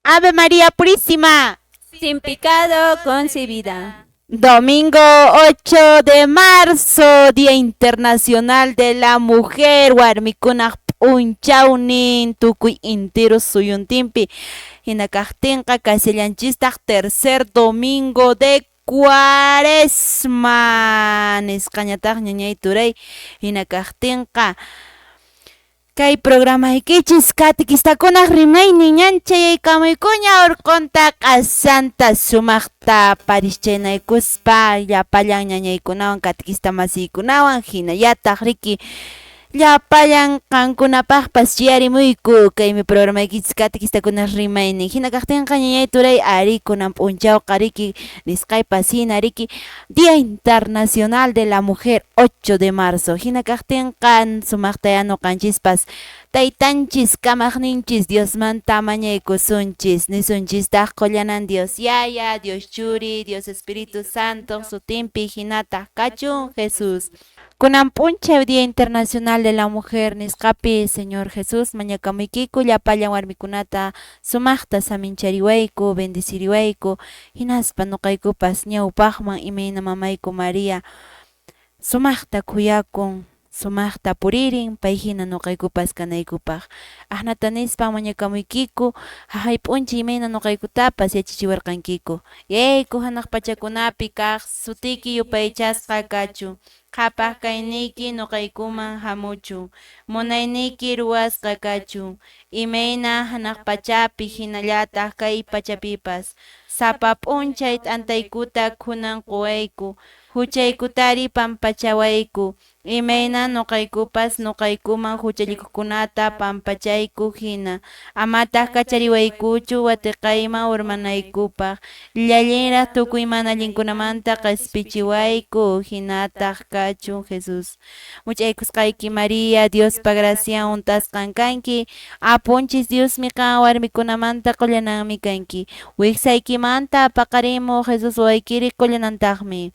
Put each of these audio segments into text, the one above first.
Ave María Purísima. Sin pecado concebida. Domingo 8 de marzo, Día Internacional de la Mujer. Warmikunaq p'unchawnin tukuy entero suyuntinpi. Hinakajtinqa casillanchistaq tercer domingo de Cuaresma. Nisqañataq ñañay turay hinakajtinqa kay programaykichis katikistakunaq rimaynin ñanchayaykamuykuña urqunta q'asanta sumaqta parischanaykuspa llapallan ñañaykunawan katikista masiykunawan hinallataq riki llapallan qankunapaqpas chiyarimuyku kaymi programaykichis katikistakunaq rimaynin hina kaqtinqa ñañay turay ari kunan p'unchawqa riki nisqaypas hina riki Día Internacional de la Mujer 8 de marzo hina kaqtinqa sumaqta yanuqanchispas taytanchis kamaqninchis Diosmanta mañaykusunchis nisunchistaq qollanan Dios Yaya, Dios Churi, Dios Espíritu Santo sutinpi hinata kachun Jesús. Kunan p'unchaw Día Internacional de la Mujer nisqapi Señor Jesús mañakamuykiku llapallan warmikunata sumaqta saminchariwayku bendeciriwayku hinaspa nuqaykupas ñawpaqman imayna mamayku María sumaqta kuyakun sumaqta puririn pay hina nuqaykupas kanaykupaq ahnata nispa mañakamuykiku hahai p'unchaw imayna nuqaykutapas yachachiwarqankiku yayku hanaq pachakunapi kaq sutiki yupaychasqa kachun qhapaq kayniki nuqaykuman hamuchun munayniki ruwasqa kachun imayna hanaq pachapi hinallataq kay pachapipas sapa p'unchay t'antaykuta kunan quwayku huchaykutari pampachawayku imayna nuqaykupas nuqaykuman huchallikuqkunata pampachayku hina amataq kachariwaykuchu watiqayman urmanaykupaq llallinraq tukuy mana allinkunamanta q'ispichiwayku hinataq kachun Jesús much'aykusqayki María Diospa gracian untasqan kanki apunchis Diosmi qan warmikunamanta qullananmi kanki wiksaykimanta paqarimuq Jesús waykiri qullanantaqmi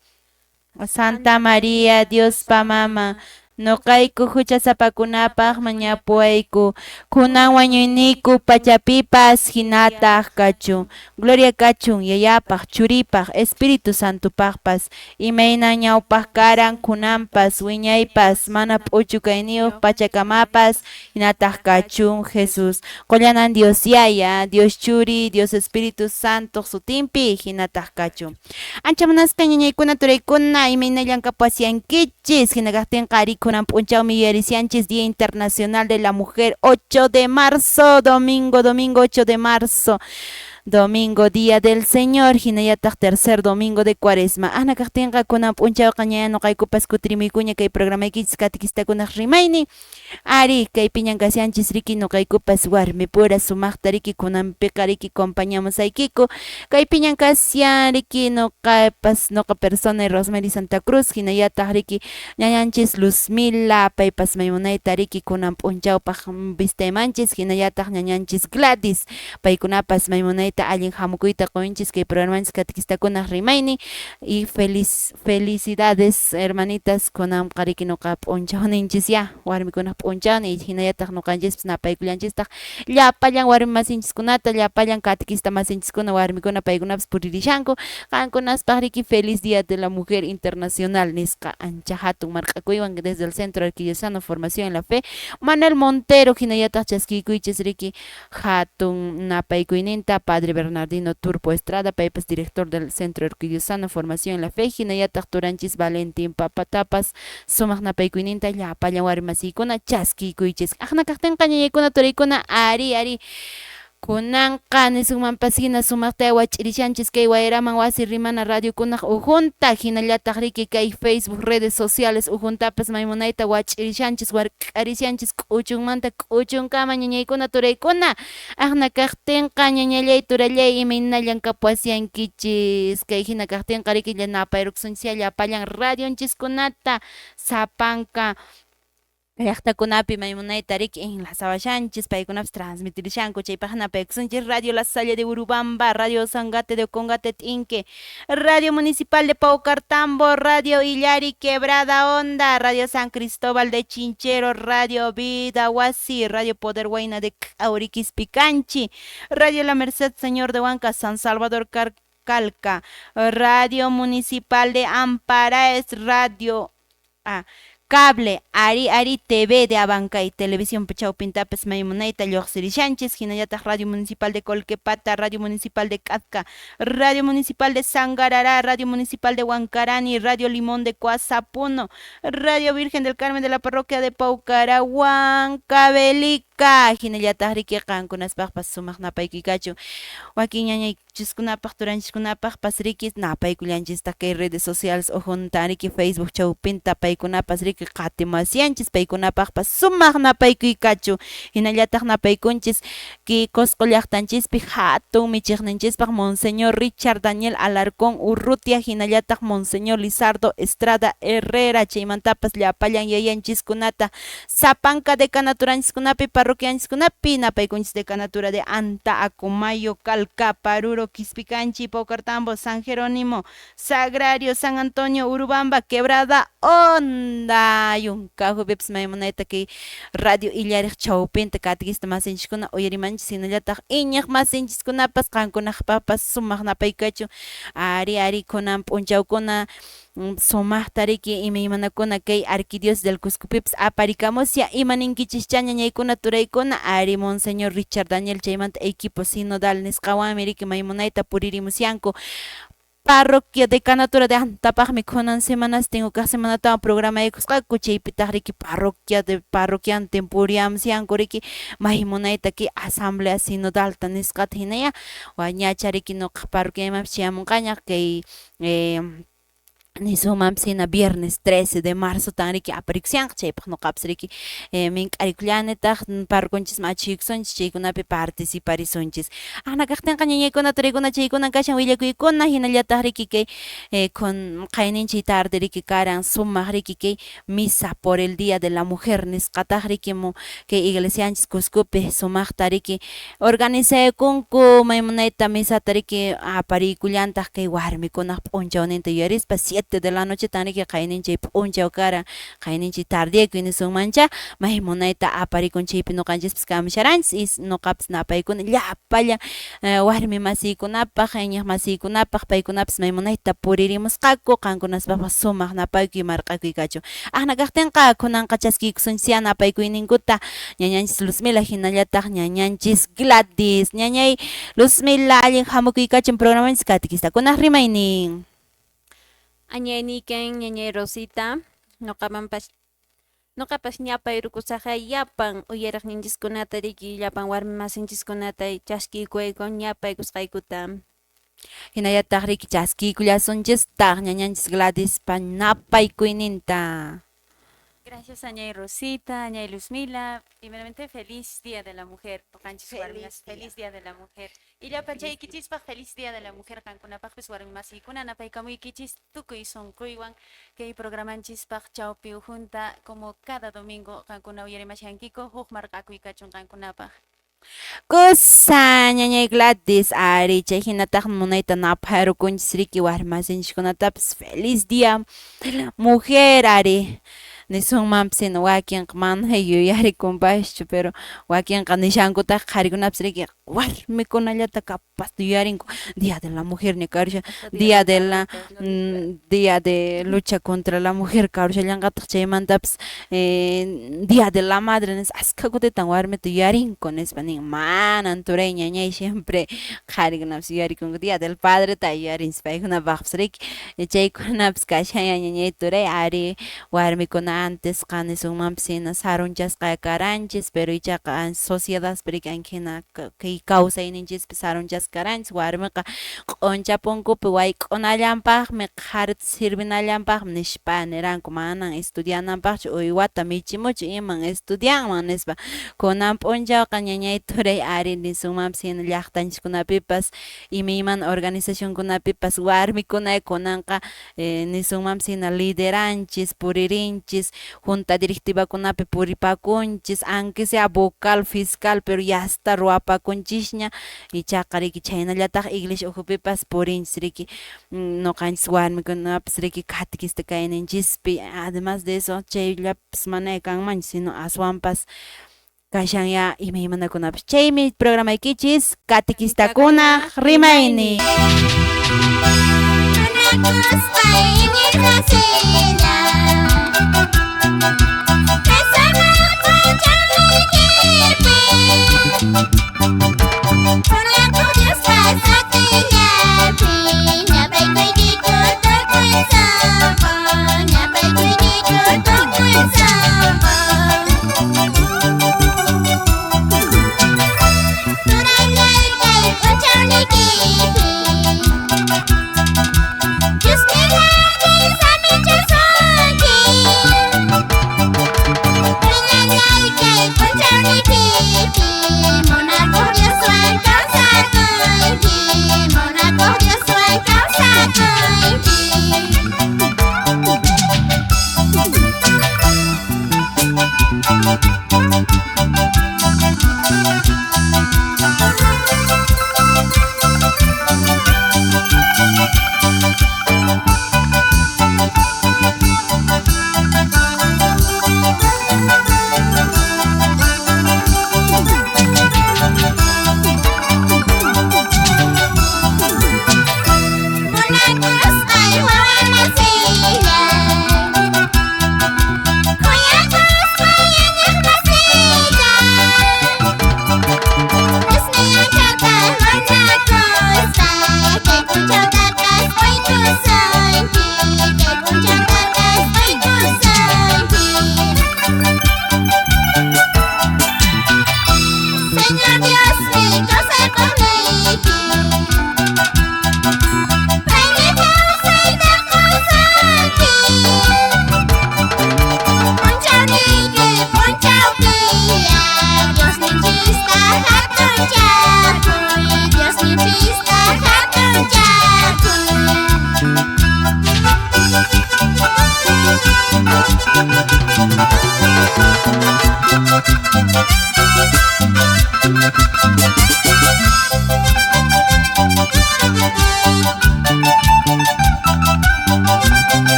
Santa María, Diospa mama, nuqayku huchasapakunapaq mañapuwayku, kunan wañuyniku pachapipas hinataq kachun. Gloria kachun yayapaq, churipaq, Espíritu Santopaqpas, imayna ñawpaq karan kunanpas, wiñaypas, mana p'uchu kayniyuq pachakamapas, hinataq kachun Jesús. Qollanan Dios Yaya, Dios Churi, Dios Espíritu Santo sutinpi hinataq kachun. Ancha munasqa ñañaykuna turaykuna imaynallan kapasiankichis hinakaqtinqa ari kunan p'unchawmi yuyarisianchis Día Internacional de la Mujer 8 de marzo domingo 8 de marzo Domingo, Día del Señor, hinallataq tercer domingo de Cuaresma. Ana kaqtinqa kunan p'unchawqa ña nuqaykupas kutirimuykuña kay programaykichis katikistakunaq rimaynin. Ari kaypi ñankasianchis riki nuqaykupas warmi pura sumaqta riki kunanpiqa riki acompañamusaykiku. Kaypi ñankasyan riki nuqapas nuqa persona Rosemary Santa Cruz hinallataq riki ñañanchis Luzmila paypas maymunayta riki kunan p'unchawpaq vistaymanchis hinallataq ñañanchis Gladys paykunapas maymunayta allin hamukuyta quyinchis kay programanchis katikistakunaq rimaynin y felicidades hermanitas kunanqa riki nuqa p'unchawninchis ya warmikunaq p'unchawni hinallataq nuqanchispis napaykullanchistaj llapallan warmi masinchikkunata llapallan katikista masinchikkuna warmikuna paykunapas puririshanku qankunaspaq riki feliz día de la mujer internacional nisqa ancha hatun marq'akuywan desde el Centro Arquidiocesano Formación en la Fe Manuel Montero hinallataq chaskikuychis riki hatun napaykuyninta Padre Bernardino Turpo Estrada paypas director del Centro Arquidiocesano Formación en la Fe hinallataq turanchis Valentín Papatapas sumaq napaykuyninta llapallan warmi masiykuna chaskikuychis aqna kaqtinqa ñañaykuna turaykuna ari kunanqa nisqmanpas hina sumaqta wach'irishanchis kay wayraman wasi rimana radiokunaq ujunta hinallataq riki kay Facebook redes sociales ujuntapas maymunayta wach'irishanchis wark'arishanchis k'uchunmanta k'uchunkama ñañaykuna turaykuna aqna kaqtinqa ñañallay turallay imaynallan kapuasiankichis kay hina kaqtinqa riki napay riqsunchis llapallan radionchiskunata sapanka llaqtakunapi maymunayta riki enlazawashanchis paykunapas transmitirishanku chaypaqna paykusunchis Radio La Salle de Urubamba, Radio Sangate de Congate Tinque, Radio Municipal de Paucartambo, Radio Illari Quebrada Honda, Radio San Cristóbal de Chinchero, Radio Vida Huasi, Radio Poder Huayna de Auriquis Picanchi, Radio La Merced Señor de Huanca, San Salvador Calca, Radio Municipal de Amparaes, Radio Cable, Ari TV de Abanca y Televisión Pachaupintapes Maymunaita, Lloxiri Sánchez, Jinayata Radio Municipal de Colquepata, Radio Municipal de Cazca, Radio Municipal de Sangarará, Radio Municipal de Huancarani, Radio Limón de Coazapuno, Radio Virgen del Carmen de la Parroquia de Paucara, Huancavelica, Jinayata Rique Cancunas Papas Sumac Napaikikachu, Joaquín Ñañay Chiskunapaj, Turanchkunapaj, Pasriquis, Napaiculianchis, Takay redes sociales, o juntariki Facebook Chaupinta, Paicunapas, Rique Katimasianchis, Paikunapaj, Sumac Napaikikachu, Hinayataj Napaikunchis, que Coscollachtanchispi, Hatun, Michirnanchispaj, Monseñor Richard Daniel Alarcón Urrutia, Hinayataj, Monseñor Lizardo Estrada Herrera, Chaymantapas, Llapayan Yayanchiskunata, Zapanca de Canaturanchikunapi, Parroquianchikunapi, Napaikunchis de Canatura de Anta, Acumayo, Calca, Paruro, Quispicanchi, Paucartambo, San Jerónimo, Sagrario, San Antonio, Urubamba, Quebrada Honda, Yuncajo, Beps Maimoneta, que Radio Illarich Chaupinta, Catequista Masinchikuna, Oyerimanchis, Sinayatach, Iñach Masinchiskuna, Pascankunach, Papas, Sumagna Paikachu, Ari Konam, Punchaukuna, Somah Tariki, Imeimanakuna, Kay Arquidios del Cuscupips, Aparikamosia, Imaninkichichaña, Ñaykuna, Turaykuna, Ari Monseñor Richard Daniel Chaymant, equipo sinodal, Nescahuamérica, Maimunaita, Puririmusianco, Parroquia de Canatura de Antapajmi, Conan semanas, tengo que semana programa de Cuscacuche, Pitariki, Parroquia de Parroquian, Tempuriam, Siancoriki, Mahimunaita, que Asamblea Sinodal, Taniscatinea, Wañachariki, no Parroquia, Mapsiamuncaña, que ni sumamsina viernes 13 de marzo tanriki aparixian chaypaq nuqapsriki mink'arikullanitaq parkunchis machiyuqsunchis chaykunapi participarisunchis aqnakaqtinqa ñañaykuna turaykuna chaykuna kashan willakuykuna hinallataq riki kay qayninchik tarde riki karan sumaq riki kay misa por el día de la mujer nisqataq rikimu kay iglesianchis Cuscupi sumaqta riki organizaykunku maymunayta misata riki aparikullantaq kay warmikunaq p'unchawninta yuyarispa 7 de la noche taniki qayninchik p'unchaw kara qayninchik tardiyayku nisunmancha maymunayta aparikunchaypi nuqanchispis kamisharanchis y nuqapis napaykuna llapalla warmi masiykunapaq ñaq masiykunapaq paykunapis maymunayta puririmusqaku qankunaspapas sumaq napaykuy marqakuykachu aqnakaqtinqa kunanqa chaskiykusunchis napaykuyninkuta ñañanchis Luzmila hinallataq ñañanchis Gladys ñañay Luzmila allin hamukuykachun programanchis catequistakunaq rimaynin Añayniken, ñañay Rosita, noqapas ñapay rukusaqa llapan uyaraqninchikkunata riki llapan warmi masinchikkunata chaskikuykun ñapay kusqaykuta. hinallataq riki chaskiykullasunchistaq ñañanchis Gladys pa napaykuyninta. Gracias, Añay Rosita, Añay Luzmila. Primeramente, feliz Día de la Mujer. Feliz Día de la Mujer. Y ya pachay kichis feliz Día de la Mujer. Kankuna pajpis warmi masikuna napay kamuy kichis tukuy son kuywan que programanchis paj chaupi junta como cada domingo kankuna uyarimashankiko huk marqakuy kachun kankunapaj. Kusa ñañay Gladys ari chay hinataq munayta napharukunchis riki warmi masinchikkunatapas feliz Día de la Mujer ari. Nisunmanpis wakinqa mana yuyarikunpaschu pero wakinqa nishankutaq qharikunapis riki warmikunallata capaz yuyarinku Día de la Mujer ni karsha Día de la Día de lucha contra la mujer karshallanqataq chaymantapis Día de la Madre nis askakutitan warmita yuyarinku nispa nin manan turay ñañay siempre qharikunapis yuyarikunku Día del Padre ta yuyarinchis paykunapaqpis riki chaykunapis kashaya ñañay turay ari warmikuna antes qanisunmanpis hina sarunchasqa karanchis pero ichaqa sociedad pirika hina kay ñañay kawsayninchis sarunchascaranchis warmiqa q'uncha punkupi wayk'unallampaqmi qhariта sirvinallampaqmi nishpa niranku manan estudiananpaqchu uywata michimuchu iman estudianman nispa kunan p'unchawqa ñañay turay ari nisunmanpas hina llaqtanchikkunapipas imaymana organizacionkunapipas warmikuna kunanqa nisunmanpas hina lideranchis puririnchis junta directivakunapi puripakunchis aunque sea vocal fiscal pero yasta ruwapakunchishña ichaqa riki chhaynallataq iglesia ujupipas purinchis riki ñuqanchis warmikunapas riki catequista kayninchispi además de eso chayllapas mana kanmanchis sino aswanpas kashan ya imaymanakunapas chaymi programaykichis catequistakuna rimayni.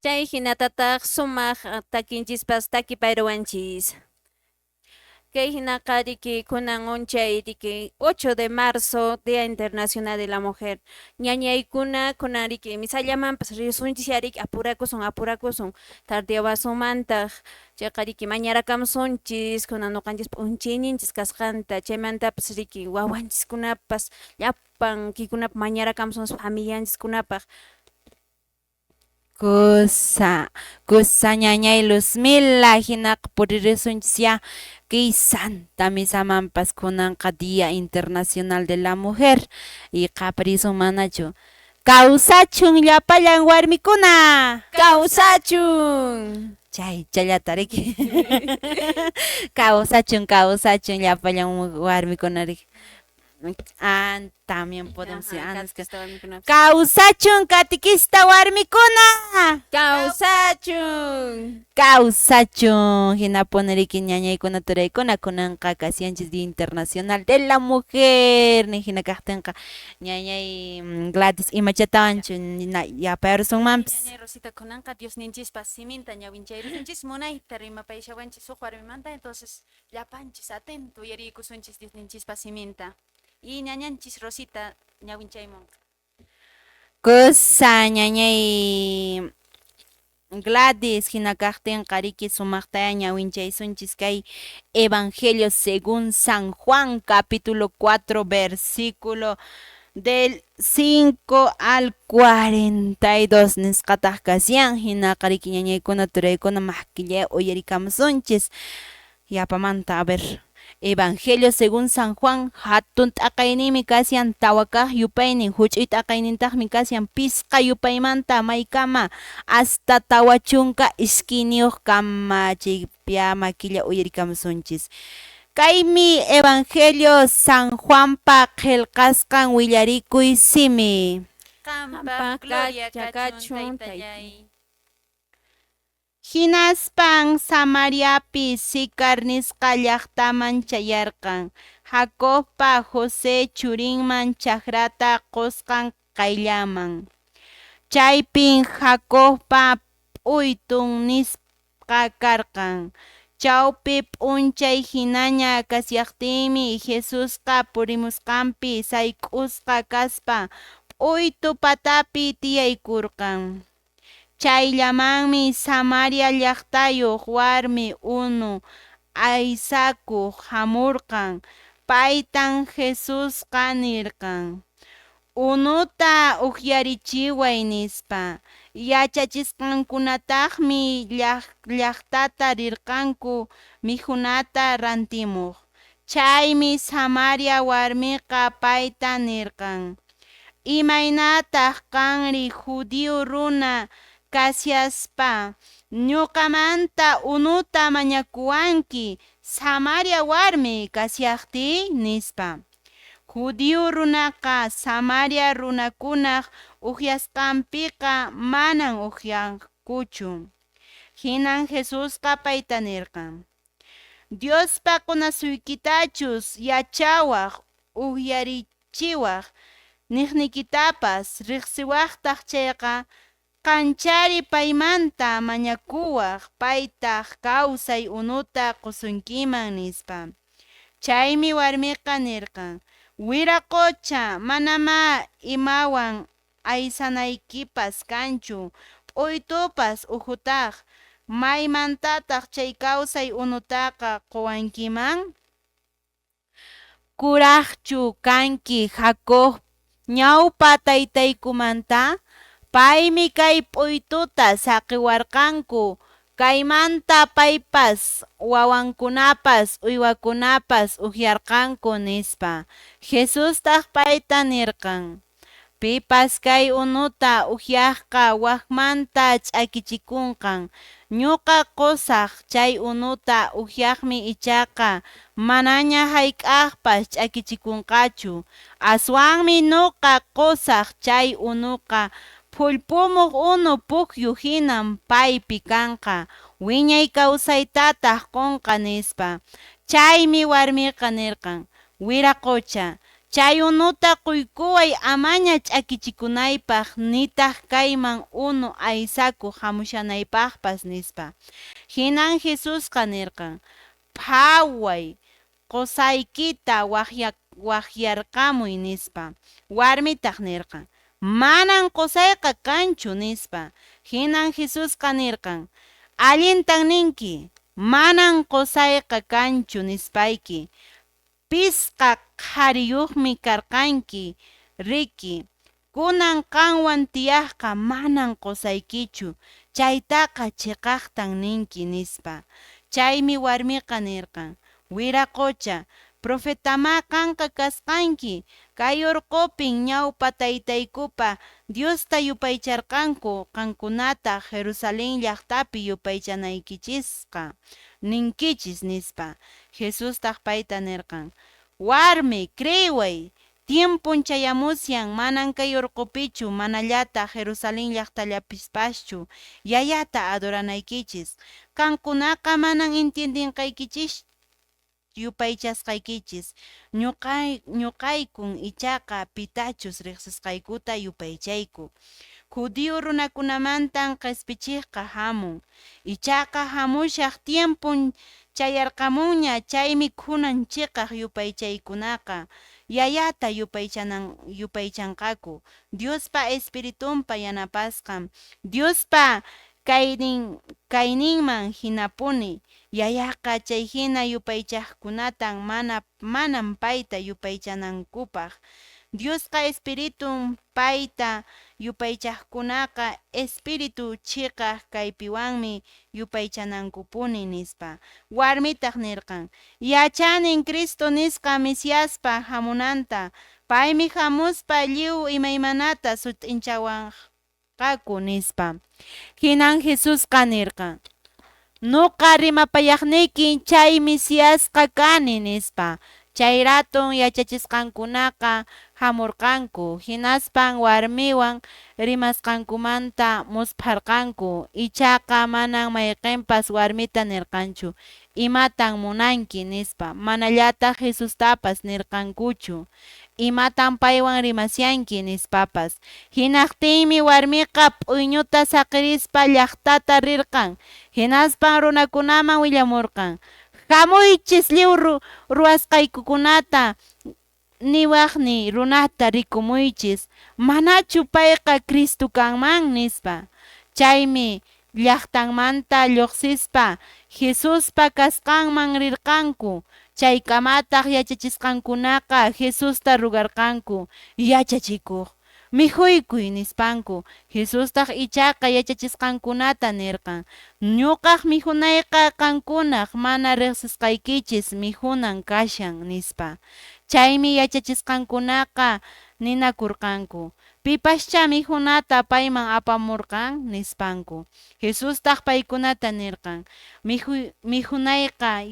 Chay hinatataq sumaq takinchispas takipayruwanchis. Kay hinaqa riki kunan unchay riki 8 de marzo, Día Internacional de la Mujer. Ñañaykuna kunan riki misallamanpas risunchis riki apurakusun tardiawasumantaq chayqa riki mañarakamusunchis kunan ñuqanchis p'unchayninchis kasqanta chaymantapas riki wawanchiskunapas llapan kaykunapa mañarakamusunchis familianchikkunapaq. Kusa ñañay Luzmila hinaqa puririsunchis ya kay Santa Misamanpas kunanqa Día Internacional de la Mujer y qaparisun manachu kawsachun llapallan warmikuna Kawsachun. challata riki kawsachun llapallan warmikuna riki. También podemos decir kawsachun catequista warmikuna kawsachun hinapuni riki ñañaykuna turaykuna kunanqa kasiyanchis Día Internacional de la Mujer ni hina kaqtinqa ñañay Gladys imachawanchu yapayarsunmanpis. Ñañay Rosita kunanqa Diosninchikpas siminta ñawinchayrisunchis munayta rimapayllawanchis suq warmimanta entonces llapanchis atento yariykusunchis Diosninchikpas siminta. Y ñañanchis Rosita ñawinchaymun. Kusa ñañay Gladys hina kaqtinqa riki sumaqta ñawinchaysunchis kay Evangelio según San Juan capítulo 4 versículo del 5 al 42 nisqataq kasyan hinaqa riki ñañaykuna turaykuna majkilla uyarikamusunchis yapamanta a ver. Evangelio según San Juan hatun t'aqaynimi kasyan tawa kaq yupaynin huch'uy t'aqaynintaqmi kasyan pisqa yupaymanta maykama hasta tawa chunka iskiniyuq kama chaypiya makilla uyarikamusunchis. Kaymi Evangelio San Juanpa qillqasqan willarikuy simi. Qampa gloria kachun taytallay. Hinaspan Samariapi Sicar nisqa llaqtaman chayarqan. Jacobpa José churinman chakrata qusqan qayllaman. Chaypin Jacobpa p'uytun nisqa karqan. Chawpi p'unchay hinaña kasyaqtinmi Jesusqa purimusqanpi sayk'usqa kaspa p'uytu patapi tiyaykurqan. Chayllamanmi Samaria llaqtayuq warmi unu aysakuq hamurqan. Paytan Jesusqa nirqan: unuta uqyarichiway nispa. Yachachisqankunataqmi llaqtata rirqanku mikhunata rantimuq. Chaymi Samaria warmiqa payta nirqan: imaynataq kanri judío runa kasyaspa ñuqamanta unuta mañakuwanki Samaria warmi kasyaqtiy nispa. Judío runaqa Samaria runakunaq uqyasqanpiqa manan uqyankuchu. Hinan Jesusqa payta nirqan: Diospa kunasuykitachus yachawaq uqyarichiwaq niqnikitapas riqsiwaqtaq chayqa qanchari paymanta mañakuwaq paytaq kawsay unuta qusunkiman nispa. Chaymi warmiqa nirqan: wiraqucha manama imawan aysanaykipas kanchu p'uytupas uhutaq. Maymantataq chay kawsay unutaqa quwankiman? Kuraqchu kanki Jacob ñawpa taytaykumanta? Paymi kay p'uytuta saqiwarqanku. Kaymanta paypas wawankunapas uywakunapas uqyarqanku nispa. Jesustaq payta nirqan: pipas kay unuta uqyaqqa waqmanta ch'akichikunqan. Ñuqa qusaq chay unuta uqyaqmi ichaqa manaña hayk'aqpas ch'akichikunqachu. Aswanmi ñuqa qusaq chay unuqa phullpumuq unu puqyu hinam paypi kanqa. Wiñay kawsaytataq qunqa nispa. Chaymi warmiqa nirqan: wiraqucha, chay unuta quykuway amaña ch'akichikunaypaq nitaq kayman unu aysakuq hamushanaypaqpas nispa. Hinan Jesusqa nirqan: phaway qusaykita waqyarqamuy nispa. Warmitaq nirqan: manan qusayqa kanchu nispa. Hinan Jesusqa nirqan: allintan ninki, manan qusayqa kanchu nispayki. Pisqa qariyuqmi karqanki riki. Kunan qanwan tiyaqqa manan qusaykichu. Chaytaqa chiqaqtan ninki nispa. Chaymi warmiqa nirqan: wiraqucha, profetama kanqa kasqanki. Kay urqupin ñawpa taytaykupa Diosta yupaycharqanku qankunata Jerusalén llaqtapi yupaychanaykichisqa ninkichis nispa. Jesustaq payta nirqan: warmi kriway, tiempun chayamusyan manan kay urqupichu manallataq Jerusalén llaqtallapispaschu yayata adoranaykichis. Qankunaqa manan intiendinqaykichis yupaychasqaykichis. Ñuqaykun ichaqa pitachus riqsisqaykuta yupaychayku. Judío runakunamantan q'ispichiqqa hamun. Ichaqa hamushaq tiempun chayarqamunña. Chaymi kunan chiqaq yupaychaykunaqa yayata yupaychanqaku. Diospa Espiritunpa yanapasqan. Diospa kayninman hinapuni. Yayaqa chay hina yupaychaqkunatan manan payta yupaychanankupaq Diosqa espiritum payta yupaychaqkunaqa espiritu chiqaq kaypiwanmi yupaychanankupuni nispa. Warmitaq nirqan, yachanin Cristo nisqa Mesiaspa hamunanta, paymi hamuspa lliw imaymanata sut'inchawaqaku nispa. Hinan Jesusqa nirqan, nuqa rimapayaqniki chay Mesiasqa kani nispa. Chay ratun yachachisqankunaqa hamurqanku, hinaspan warmiwan rimasqankumanta musparqanku, ichaqa manan mayqinpas warmita nirqanchu imatan munanki nispa, manallataq Jesustapas nirqankuchu imatan paywan rimasyanki nispapas. Hinaptinmi warmiqa p'uyñuta saqirispa llaqtata rirqan, hinaspan runakunaman willamurqan, hamuychis lliw ruwasqaykukunata niwaqni runata rikumuychis, manachu payqa Cristo kanman nispa. Chaymi llaqtanmanta lluqsispa Jesuspa kasqanman rirqanku, chaykamataq yachachisqankunaqa Jesusta rugarqanku yachachikuq mijuykuy nispanku. Jesustaq ichaqa yachachisqankunata nirqan, ñuqaq mijunayqa qankunaq mana riqsisqaykichis mijunan kashan nispa. Chaymi yachachisqankunaqa ninakurqanku, pipascha mijunata payman apamurqan nispanku. Jesustaq paykunata nirqan, mijunayqa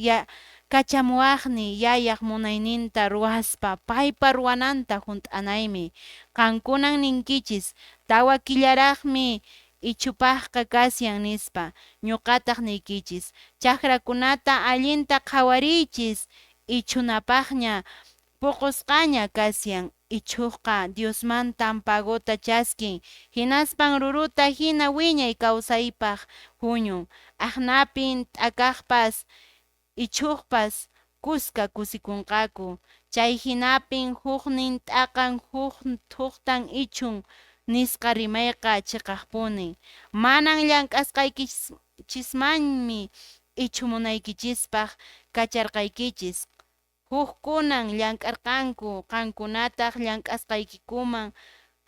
kachamuwaqni yayaq munayninta ruwaspa paypa ruwananta hunt'anaymi, qankunan ninkichis tawa killaraqmi ichupaqqa kasyan nispa, ñuqataq niykichis chaqrakunata allinta qhawariychis ichunapaqña puqusqaña kasyan, ichuqa Diosmanta ampaguta chaskin, hinaspan ruruta hina wiñay kawsaypaq huñun, aqnapin t'akaqpas ichuqpas kuska kusikunqaku, chay hinapin huknin t'akan huktan ichun nisqa rimayqa chiqaqpunin, manan llank'asqaykichismanmi ichu munaykichispak kacharqaykichis, hukkunan llank'arqanku qankunataq llank'asqaykikuman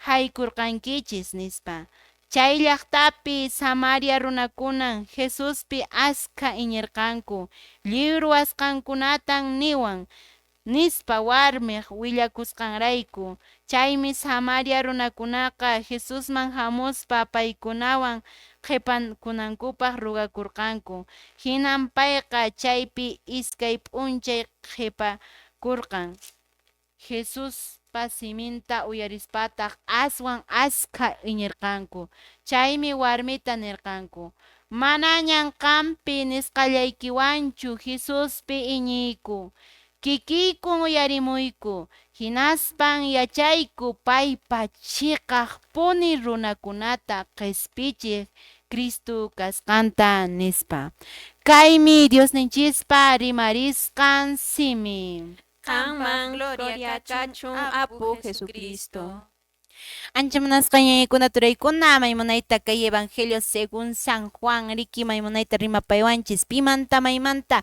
haykurqankichis nispa. Chay llaqtapi Samaria runakunan Jesuspi askha iñirqanku, lliw ruwasqankunatan niwan nispa warmiq willakusqanrayku. Chaymi Samaria runakunaqa Jesusman hamuspa paykunawan qhipakunankupaq rugakurqanku, hinan payqa chaypi iskay p'unchay qhipakurqan. Jesuspa siminta uyarispataq aswan askha iñirqanku, chaymi warmita nirqanku, manañan qampi nisqallaykiwanchu Jesuspi iñiyku, kikiykun uyarimuyku, hinaspan yachayku paypa chiqaqpuni runakunata q'ispichiq Cristo kasqanta nispa. Kaymi Diosninchispa rimarisqan simi. Qanman gloria kachun Apu Jesucristo. Ancha munasqa ñañaykuna turaykuna, maymunayta kay Evangelio según San Juan riki maymunayta rimapaywanchis pimanta maymanta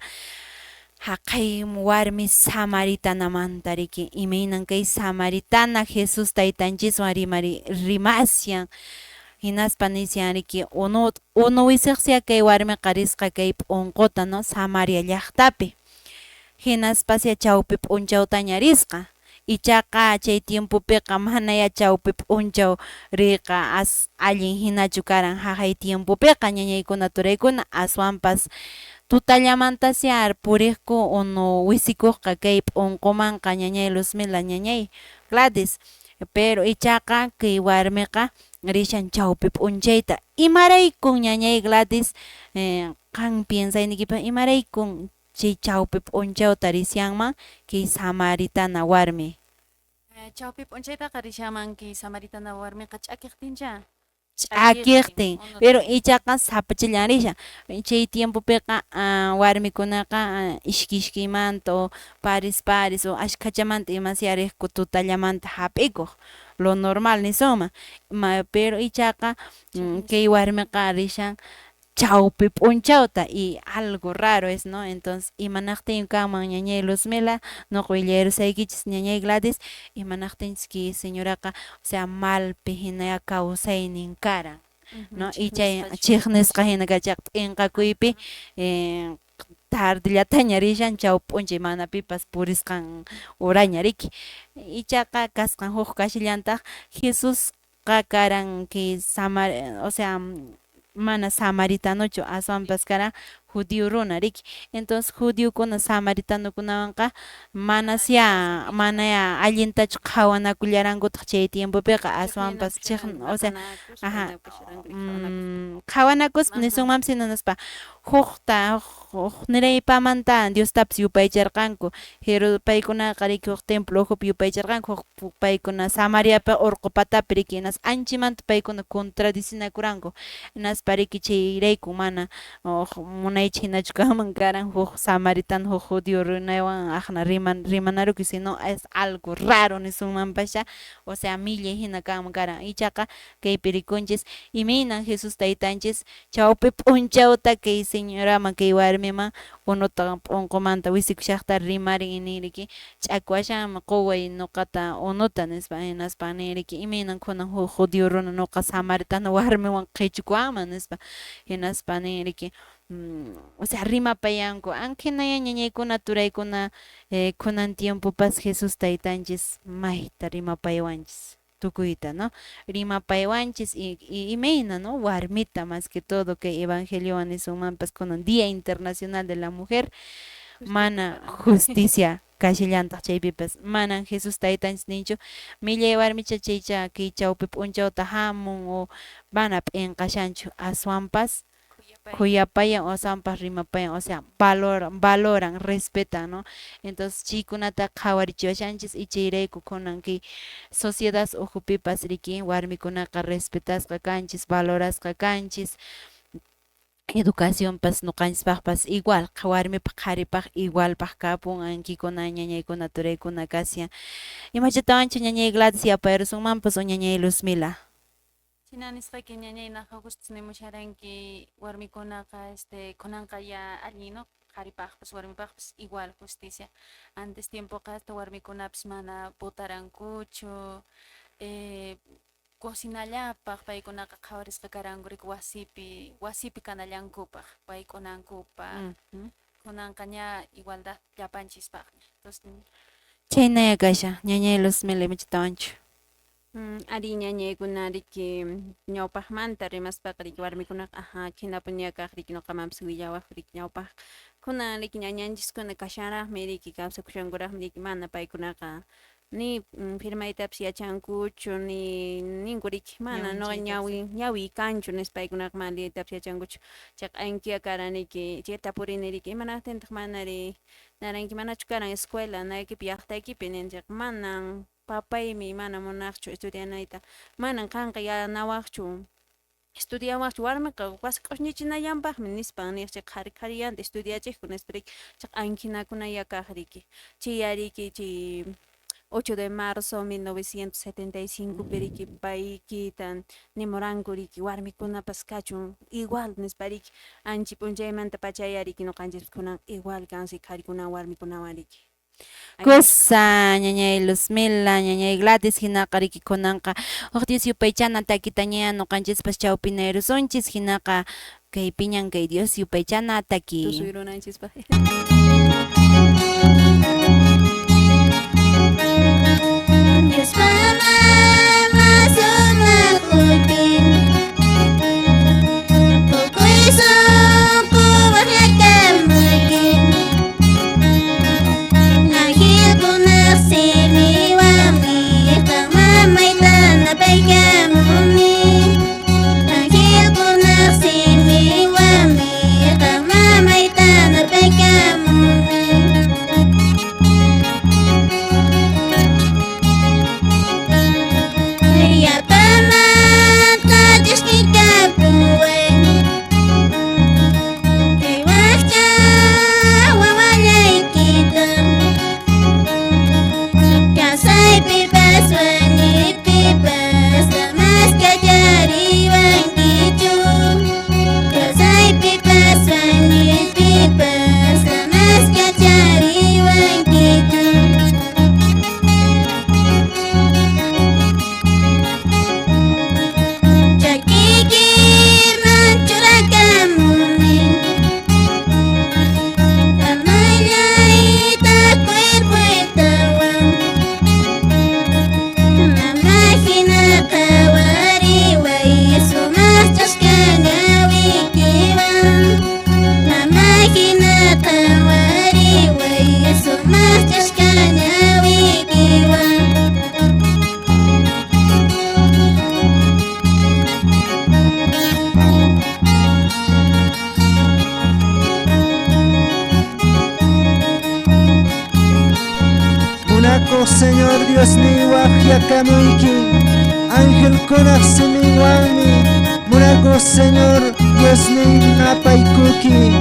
haqay warmi samaritanamanta riki, imaynan kay samaritana Jesus taytanchiswan rimasyan, hinaspa nisyan riki unu wisiqsya kay warmiqa risqa kay p'unquta no Samaria llaqtapi, hinaspasia chawpi p'unchawtaña risqa, ichaqa chay tiempopiqa mana chawpi p'unchaw riqa allin hinachu karan haqay tiempopiqa ñañaykuna turaykuna aswanpas tutallamantasya puriqku unu wisikuqqa kay p'unqumanqa ñañay Luzmila ñañay Gladys, pero ichaqa kay warmiqa rishan chawpi p'unchayta, imaraykun ñañay Gladys qan piensaynikipa imaraykun chay chawpi p'unchawta risyanman kay samaritana warmi. Chawpi p'unchaytaqa rishamanki samaritana warmiqa ch'akiqtincha. Ch'akiqtin, pero ichaqa sapachillan rishan, chay tiempopiqa warmikunaqa ishkishkiymanta o paris o ashkachamanta imasya riqku tutallamanta hap'ikuq, lo normal nisunman, pero ichaqa kay warmiqa rishan chaupi p'unchawta y algo raro es, ¿no? Entonces imanaqtin kanman ñañay Luzmila, nuqa willarisaykichis ñañay Gladys, imanaqtinchis señoraqa, o sea, malpi hina kawsaynin karan, ¿no? Y chay chiqnisqa hina t'inqakuypi tardillataña rishan chawp'unchik mana pipas purisqan urañariki. Ichaqa kasqan huk kashillantaq Jesus karan ki o sea, mana samaritanochu aswanpas karan judío runa riki. Entonces judíokuna samaritanokunawanqa mana allintachu qhawanakullarankuta chay tiempopiqa aswanpas o sea, ajá, qhawanakus nisunmanpas hinaspa huk niraypamanta Diostapas yupaycharqanku, paykunaqa riki huk templo uhupi yupaycharqanku, huk paykuna Samariapa urqu patapi riki hinas anchimanta paykuna contradicinakuranku, hinaspa riki chayrayku mana munaychik hinachu kanman karan huk samaritano huk judío runawan aqna rimanaruku, sino es algo raro nisunmanpasha, o sea millay hina kanman karan. Ichaqa kaypi rikunchis imaynan Jesus taytanchis chawpi p'unchawta kay señoraman kay warmiman unuta p'unqumanta wisikusaqta rimarin niriki ch'akwashanman quway nuqata unuta nispa hinaspa niriki imaynan kunan huk judío runa nuqa samaritano warmiwan qhichwanman nispa hinaspa niriki o sea rimapayanku anhinaya ñañaykuna turaykuna kunan tiempopas Jesus taytanchis mayta rimapaywanchis tukuyta, ¿no? Rimapaywanchis y imayna, ¿no? Warmita más que todo que evangeliowan nisunmanpas kunan Día Internacional de la Mujer mana justicia kashillantaq chaypipas manan Jesus taytanchis ninchu millay warmicha chaycha kay chawpi p'unchawta hamun o mana p'inqashanchu aswanpas kuyapayan o aswanpas rimapayan, o sea valoran, respetan, ¿no? Entonces chaykunata qhawarichiwashanchis y chayrayku kunan kay sociedad uhupipas riki warmikunaqa respetasqa kanchis, valorasqa kanchis, educacionpas nuqanchispaqpas igual warmipaq qaripaq igualpaq kapun ankikuna ñañaykuna turaykuna kasyan. Imachatawanchu ñañay Gladys yapayrusunmanpas o ñañay Luzmila? China nisqayki ñañay naqa gustisnimusharanki warmikunaqa kunanqa ya allin, ¿no? Qaripaqpas warmipaqpas igual justicia. Antes tiempoqa warmikunapas mana votarankuchu, cocinallapaq paykunaqa qhawarisqa karanku riki wasipi kanallankupaq paykunankupaq, kunanqa ña igualdad llapanchispaq. Entonces Chaynaya kasha ñañay Luzmila imachatawanchu? Ari ñañaykuna riki ñawpaqmanta rimaspaqa riki warmikunaqa chinapi ñakaq riki nuqamanpas willawaq riki ñawpaq kunan riki ñañanchiskuna kasharaqmi riki kawsakushankuraqmi riki mana paykunaqa ni firmaytapas yachankuchu ni ninku riki mana nuqa ñawi kanchu nispa paykunaqa mana liyaytapas yachankuchu chayqa ankiya karan riki chay tapurini riki imanaqtintaq manari naranki manachu karan escuela naykipi llaqtaykipi ninchik manan papaymi mana munaqchu estudianayta manan qanqa yanawaqchu estudiawaqchu warmiqa wasi q'usñichinayanpaqmi nispan niqchik qhariyanta estudiachikku nispa riki chayqa ankinakuna yakaq riki chay riki chay 8 de marzo 1975 pi riki paykitan nimuranku riki warmikunapas kachun igual nispa riki anchi p'unchaymanta pachaya riki nuqanchis kunan igual kansi qharikuna warmikunawan riki. Kusa ñañay Luzmila, ñañay Gladys hinaqa riki kunanqa huk Dios yupaychana takitaña nuqanchispas chawpi nayrusunchis hinaqa kaypi ñan kay Dios yupaychana taki tusuyrunanchispa. Mamãe tá na pega. Munaco Señor Dios ni wajyakamuiki Ángel conaximi wami Munaco Señor Dios ni napaikuki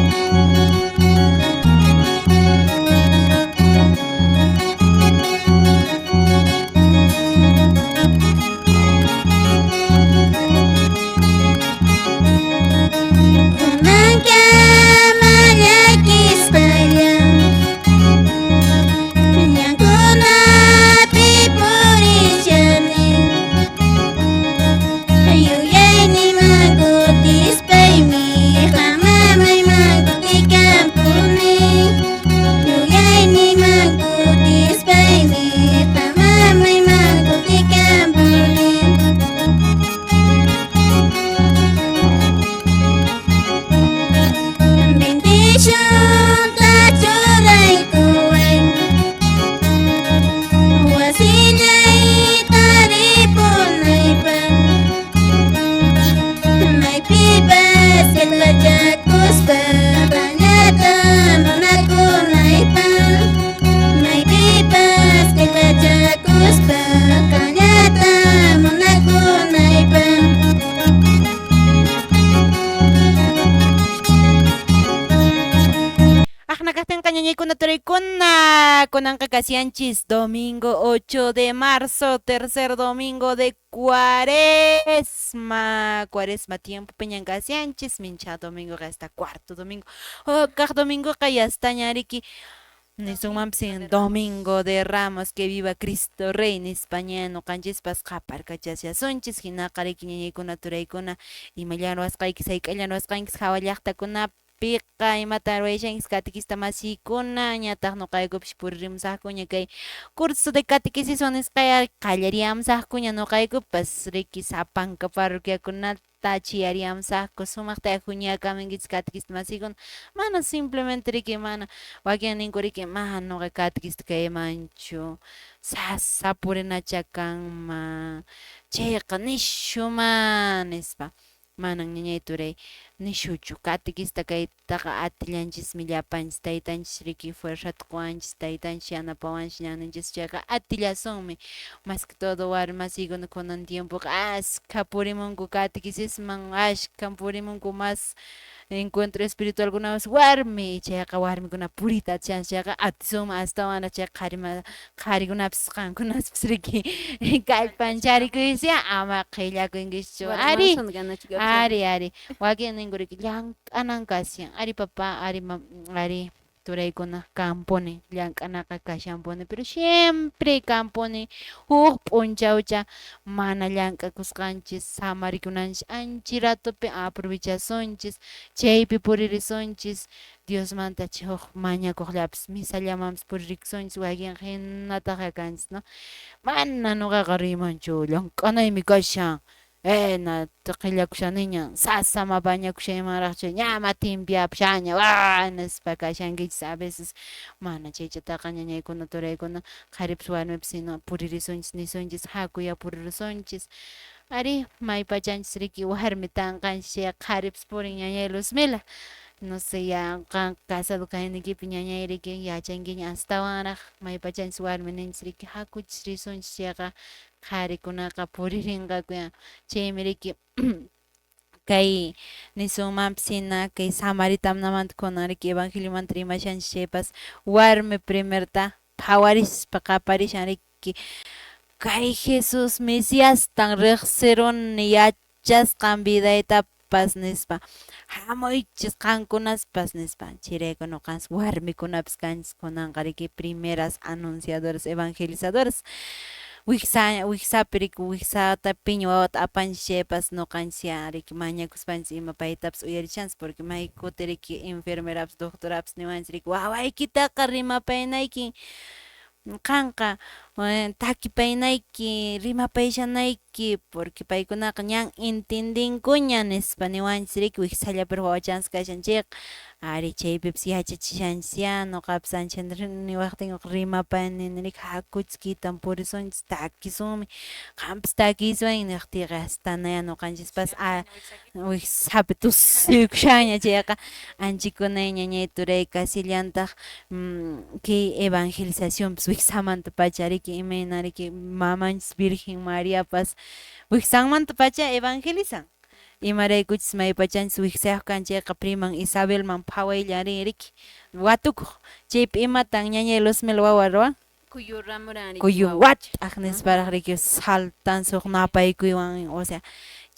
Kunanqa kasianchis domingo 8 de marzo, tercer domingo de cuaresma tiempo peñan kasianchis, mincha domingo hasta cuarto domingo, kaq domingo ya está ñariki, Nisumamsin domingo de Ramos, que viva Cristo Rey, en España no canchis pas kapar kachasya sonchis, hinaqariki ñañaykuna turaykuna, imallaruas qayki sayk'allaruas qankis hawallaqtakuna piqa imata ruwaychankis catequista masiykuna ñataq nuqaykupish puririmsaqku kay curso de catequesis nisqaya qallariamsaqku nuqaykupas riki sapanka parroquiakunata chiyariamsaqku sumaqta huñakaminkichis catequista masiykuna mana simplemente riki mana wakin ninku riki mana nuqa catequista kaymanchu sasa purinacha kanman chayqa nishuman nispa manan ñañay turay nishuchu catequista kaytaqa atillanchis llapanchis taytanchis riki fuerzata quwanchis taytanchis yanapawanchis ñaninchis chayqa atillasunmi mas que todo warmi masiykuna kunan tiempoqa ashka purimunku catequisisman ashka purimunku mas encuentro espiritual kunapas warmi chayqa warmikuna purita chayqa atisunman astawan chay qharikunapas qankunapas riki kallpancharikuysi ama qillakuynkischu ari wakin ninkuriki llank'anan kasyan ari papa ari turaykuna kampuni llank'anaqa kashanpuni pero siempre kampuni huk p'unchawcha mana llank'akusqanchis samarikunanchis anchi ratupi aprovechasunchis chaypi puririsunchis Diosmanta chay huk mañakuqllapas misallamanpas puririkunchis wakin hinataqa kanchis no mana nuqaqa rimanchu llank'anaymi kashan na qillakushaniña sasa mapañakushaymanraqchu ñama timpiapushaña nispa kashankichis a veces mana chaychataqa ñañaykuna turaykuna qharipish warmipish sino puririsunchis nisunchis hakuya puririsunchis ari maypachanchis riki warmi tanqanchis chay qharipish purin ñañay Luzmila no sé ya casado kaynikipi ñañay riki yachankiña astawanraq maypachanchis warmi ninchis riki hakuchis risunchis chayqa qharikunaqa puririnqakuya chaymi riki kay nishumanpis hina kay Samaritanamanta kunan riki evangeliomananta rimashanchis chaypas warmi primerta phawarispa qaparishan riki kay Jesus Mesiastan riqsiruni yachasqan vidaytapas nispa hamuychis qankunaspas nispa chayraykun nuqanchis warmikunapas kanchis kunanqa riki primeras anunciadoras evangelizadoras wiksapi riki wiksatapiña wawata apanchis chaypas nuqanchis ya riki mañakuspanchis ima paytapas uyarishanchis porque may kuti riki enfermerapas doctorapas niwanchis riki wawaykitaqa rimapaynayki kanqa takipaynayki rimapaysanayki riki porque paykunaqa ñan intendinkuña nispa niwanchis riki wiksallapi wawachanchis kashanchik ari chaypipas yachachishanchis ya ñuqapas ancha niwaqtin rimapani nirika hakuchkitan purisunchis takisunmi qampas takiswan nigtiyqa astana ya ñuqanchikpas wiksapi tusuykushaña chayqa anchikunay ñañay turay kasillantaq kay evangelizacionpis wiksamanta pacha riki imayna riki mamanchis Virgen Mariapas wiksanmanta pacha evangelizan imaraykuchis maypachanchis wiksayuq kanchayqa priman Isabelman phawayllarin riki watukuq chaypi imatan ñañay Luzmila wawa ruwan Kuyu ramurari kuyu wat'aq nisparaq riki saltan suq napaykuywan o sea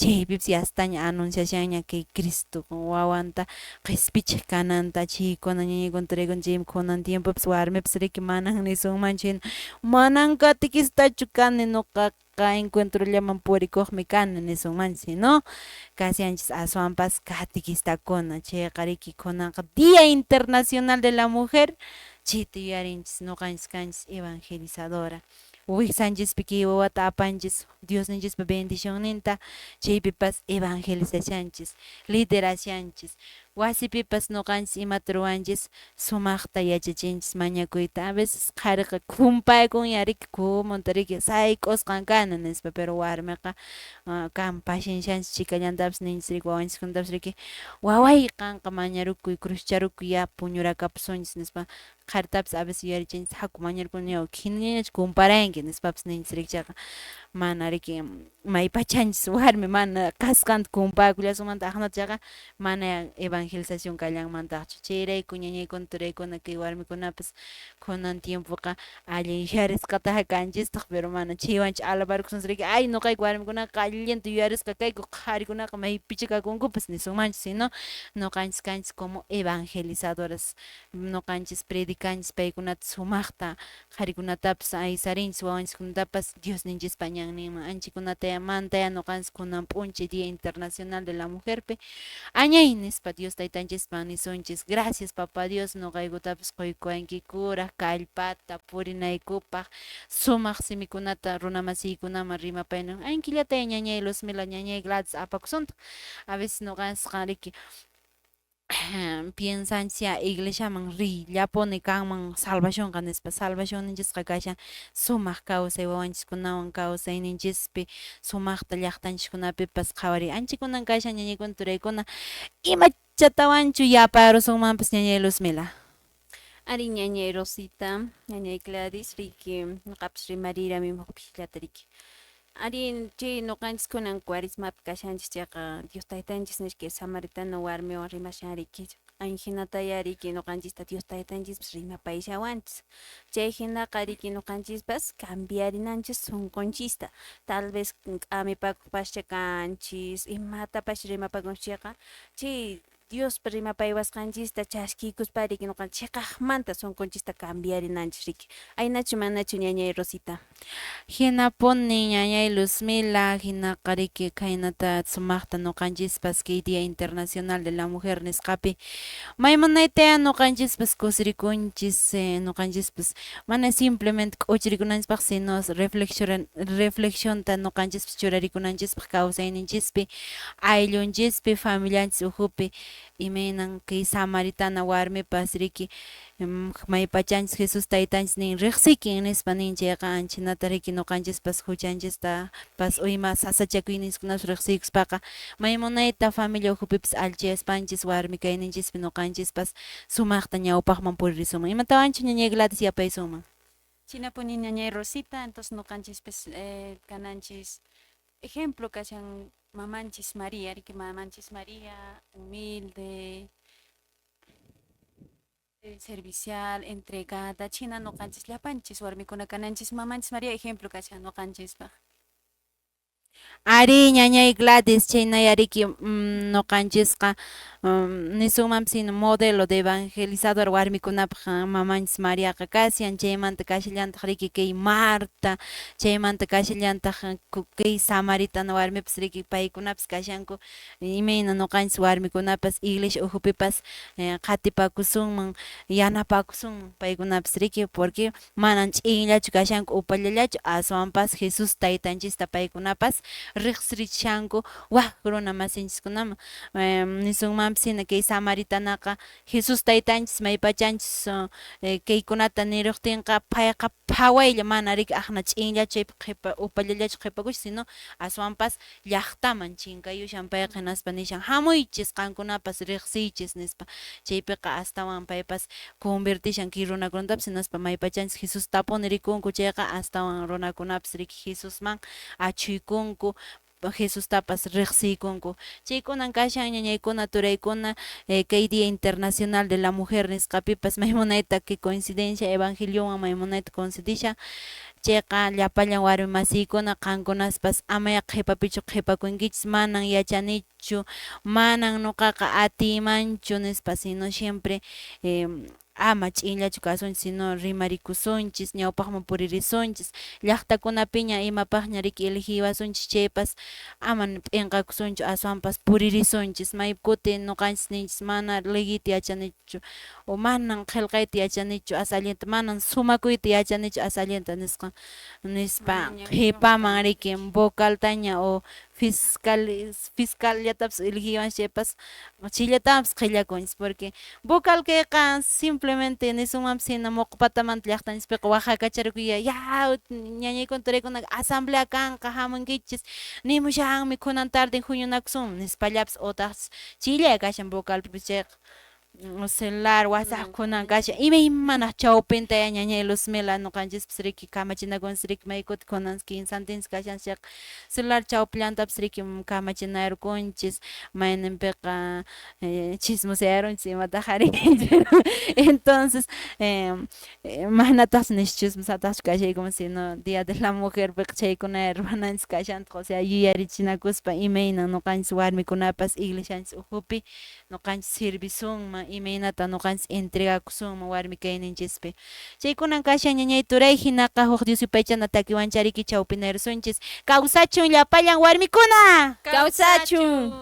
chaypipas yastaña anunciashaña kay Cristo wawanta qhispichiq kananta chaykuna ñañaykuna turaykuna chaymi kunan tiempopas warmipas riki manan nisunmanchu hina manan catequistachu kani ñuqaqa encuentrollaman purikuqmi kani nisunmanchis no kasianchis aswanpas catequistakuna chayqa riki kunanqa Día Internacional de la Mujer chayta yuyarinchis ñuqanchis kanchis evangelizadora wiksanchispi kay wawata apanchis Diosninchikpa bendicionninta chaypipas evangelizashanchis liderashanchis wasipipas ñuqanchis imata ruwanchis sumaqta yachachinchis mañakuyta a veces qhariqa kumpaykunya riki kumunta riki sayk'usqan kana nispa pero warmiqa kan paciencianchis chikallantapis ninchis riki wawanchikkunatapas riki waway qanqa mañarukuy cruzcharukuy ya puñurakapusunchis nispa qharitapis a veces yuyarichinchis haku mañarukuni ñawki hinañachu kumparanki nispapas ninchis rikichaqa mana riki maypachanchis warmi mana kasqanta kumpakullasunmanta aqnatachaqa mana evangelización kallanmantaqchu chayrayku ñañaykuna turaykuna kay warmikunapas kunan tiempoqa allin yuyarisqataqa kanchistaq pero mana chaywanchik alabarikusunchis riki ay ñuqayka warmikunaqa allinta yuyarisqa kayku qharikunaqa maypicha kakunkupas nisunmanchis sino ñuqanchis kanchis como evangelizadoras ñuqanchis predicanchis paykunata sumaqta qharikunatapas aysarinchis wawanchikkunatapas Diosninchikpa ñanninman anchikunata mantaya ñuqanchis kunan p'unchay Día Internacional de la Mujerpi añay nispa Dios taytanchikpa nisunchis gracias Papa Dios ñuqaykutapas quykuwankikuraq kallpata purinaykupaq sumaq simikunata runa masiykunaman rimapayman ankillataya ñañay Luzmila ñañay Gladys apakusuntaq a veces ñuqanchisqa riki piensanchis ya iglesiaman riyllapuni kanman salvacionqa nispa salvacionninchisqa kashan sumaq kawsay wawanchikkunawan kawsayninchispi sumaqta llaqtanchikkunapipas qhawari anchikunan kashan ñañaykuna turaykuna imachatawanchu yaparusunmanpas ñañay Luzmila Ari ñañay Rosita, ñañay Gladys riki ñuqapas rimarirami muqpikllata riki ari chay ñuqanchis kunan cuaresmapi kashanchis chayqa Dios taytanchis nishki samaritano warmiwan rimashan riki hinataya riki ñuqanchista Dios taytanchis rimapayllawanchis chay hinaqa riki ñuqanchispas cambiarinanchis sunqunchista tal vez k'amipakuqpascha kanchis imatapash rimapakunchikqa chay Dios rimapaywasqanchista chaskiykuspa riki ñuqanchis chiqaqmanta sunqunchista cambiarinanchis riki aynachu manachu ñañay Rosita hinapuni ñañay Luzmila hinaqa riki kaynata sumaqta ñuqanchispas kay Día Internacional de la Mujer nisqapi maymunayta ñuqanchispas kusirikunchis ñuqanchispas mana simplemente k'uchirikunanchispaq sino reflexionta ñuqanchispas churarikunanchispaq kawsayninchispi ayllunchis,pi familianchis ujupi imaynan kay samaritana warmipas riki maypachanchis Jesus taytanchis nin riqsikin nispa nin chayqa anchinata riki ñuqanchispas huchanchistapas uyma sasachakuyniskunapas riqsikuspaqa maymunayta familia ujupipas alchayaspanchis warmi kayninchispi ñuqanchispas sumaqta ñawpaqman purisunman imatawanchu ñañay Gladys yapaysunman Chinapuni ñañay Rosita entonces ñuqanchispis kananchis ejemplo kashan mamanchis María riki mamanchis María humilde servicial, entregada, china ñuqanchis llapanchis warmikuna kananchis mamanchis María ejemplo kashan ñuqanchispaq. Ari ñañay Gladys chaynayariki noqanchisqa nishuman sino modelo de evangelizador warmikunapaq mamanchis Mariaqa kasyan chaymanta kashallantaq riki kay Marta chaymanta kashallantaq kay Samaritana warmipas riki paykunapas kashanku imayna noqanchis warmikunapas iglesia ujupipas qatipakusunman yanapakusunman paykunapas riki porque manan ch'inllachu kashanku upallallachu aswanpas Jesus taytanchista paykunapas riqsirichanku waq runa masinchikkunaman nisunmanpas hina kay Samaritanaqa Jesus taytanchis maypachanchis kaykunata niruqtinqa payqa phawaylla mana riki aqna ch'inllachu chaypi qipa upallallachu qipakush sino aswanpas llaqtaman chinkayushan payqa hinaspa nishan hamuychis qankunapas riqsiychis nispa chaypiqa astawan paypas convertishan kay runakunatapas hinaspa maypachanchis Jesus tapuni rikunku chayqa astawan runakunapas riki Jesusman achuykunku Jesustapas riqsiykunku chaykunan kashan ñañaykuna turaykuna kay Día Internacional de la Mujer nisqapipas maymunayta que coincidencia evangeliowan maymunayta coincidisha chayqa llapallan warmi masiykuna qankunaspas ama qipapichu qipakunkichis manan yachanichu manan nuqaqa atiymanchu nispa sino siempre ama ch'inllachu kasunchis sino rimarikusunchis ñawpaqman puririsunchis llaqtakunapiña imapaqña riki elegiwasunchis chaypas ama p'inqakusunchu aswanpas puririsunchis may kutin nuqanchis ninchis mana liyita yachanichu o manan qillqayta yachanichu asallanta manan sumakuyta yachanichu asallanta nisqa nispa qipaman riki vocaltaña o fiscallatapas elegiwanchis chaypas chillatapas qillakunchis porque vocal kayqa simplemente nishumanpas hina Moqopatamanta llaqtanchispiqa waqhakacharikuya ya ñañaykuna turaykunaqa asamblea kanqa hamunkichis nimushanmi kunan tarde huñunakusun nispallapas utaqchis chillay kashan vocalpipas chayqa celular wasaqkuna kashan imaymanaq chawpinta ñañay Luzmila nuqanchispis riki kamachinakunchis riki may kuti kunansqa kinsantinchis kashanchis chayqa celular chawpillantapas riki kamachinarkunchis mayninpiqa chismosearunchis imataq entonces manataqsi nish chismosataqchu kashaykuman sino Día de la Mujer piqa chaykuna rurananchis kashantaq o sea yuyarichinakuspa imayna nuqanchis warmikunapas iglesianchis ujupi nuqanchis servisunman imaynata nuqanchis entregakusunman warmi kayninchispi chaykunan kashan ñañay turay hinaqa huk Dios yupaychana takiwanchariki chawpi nirisunchis kawsachun llapallan warmikuna Kawsachun.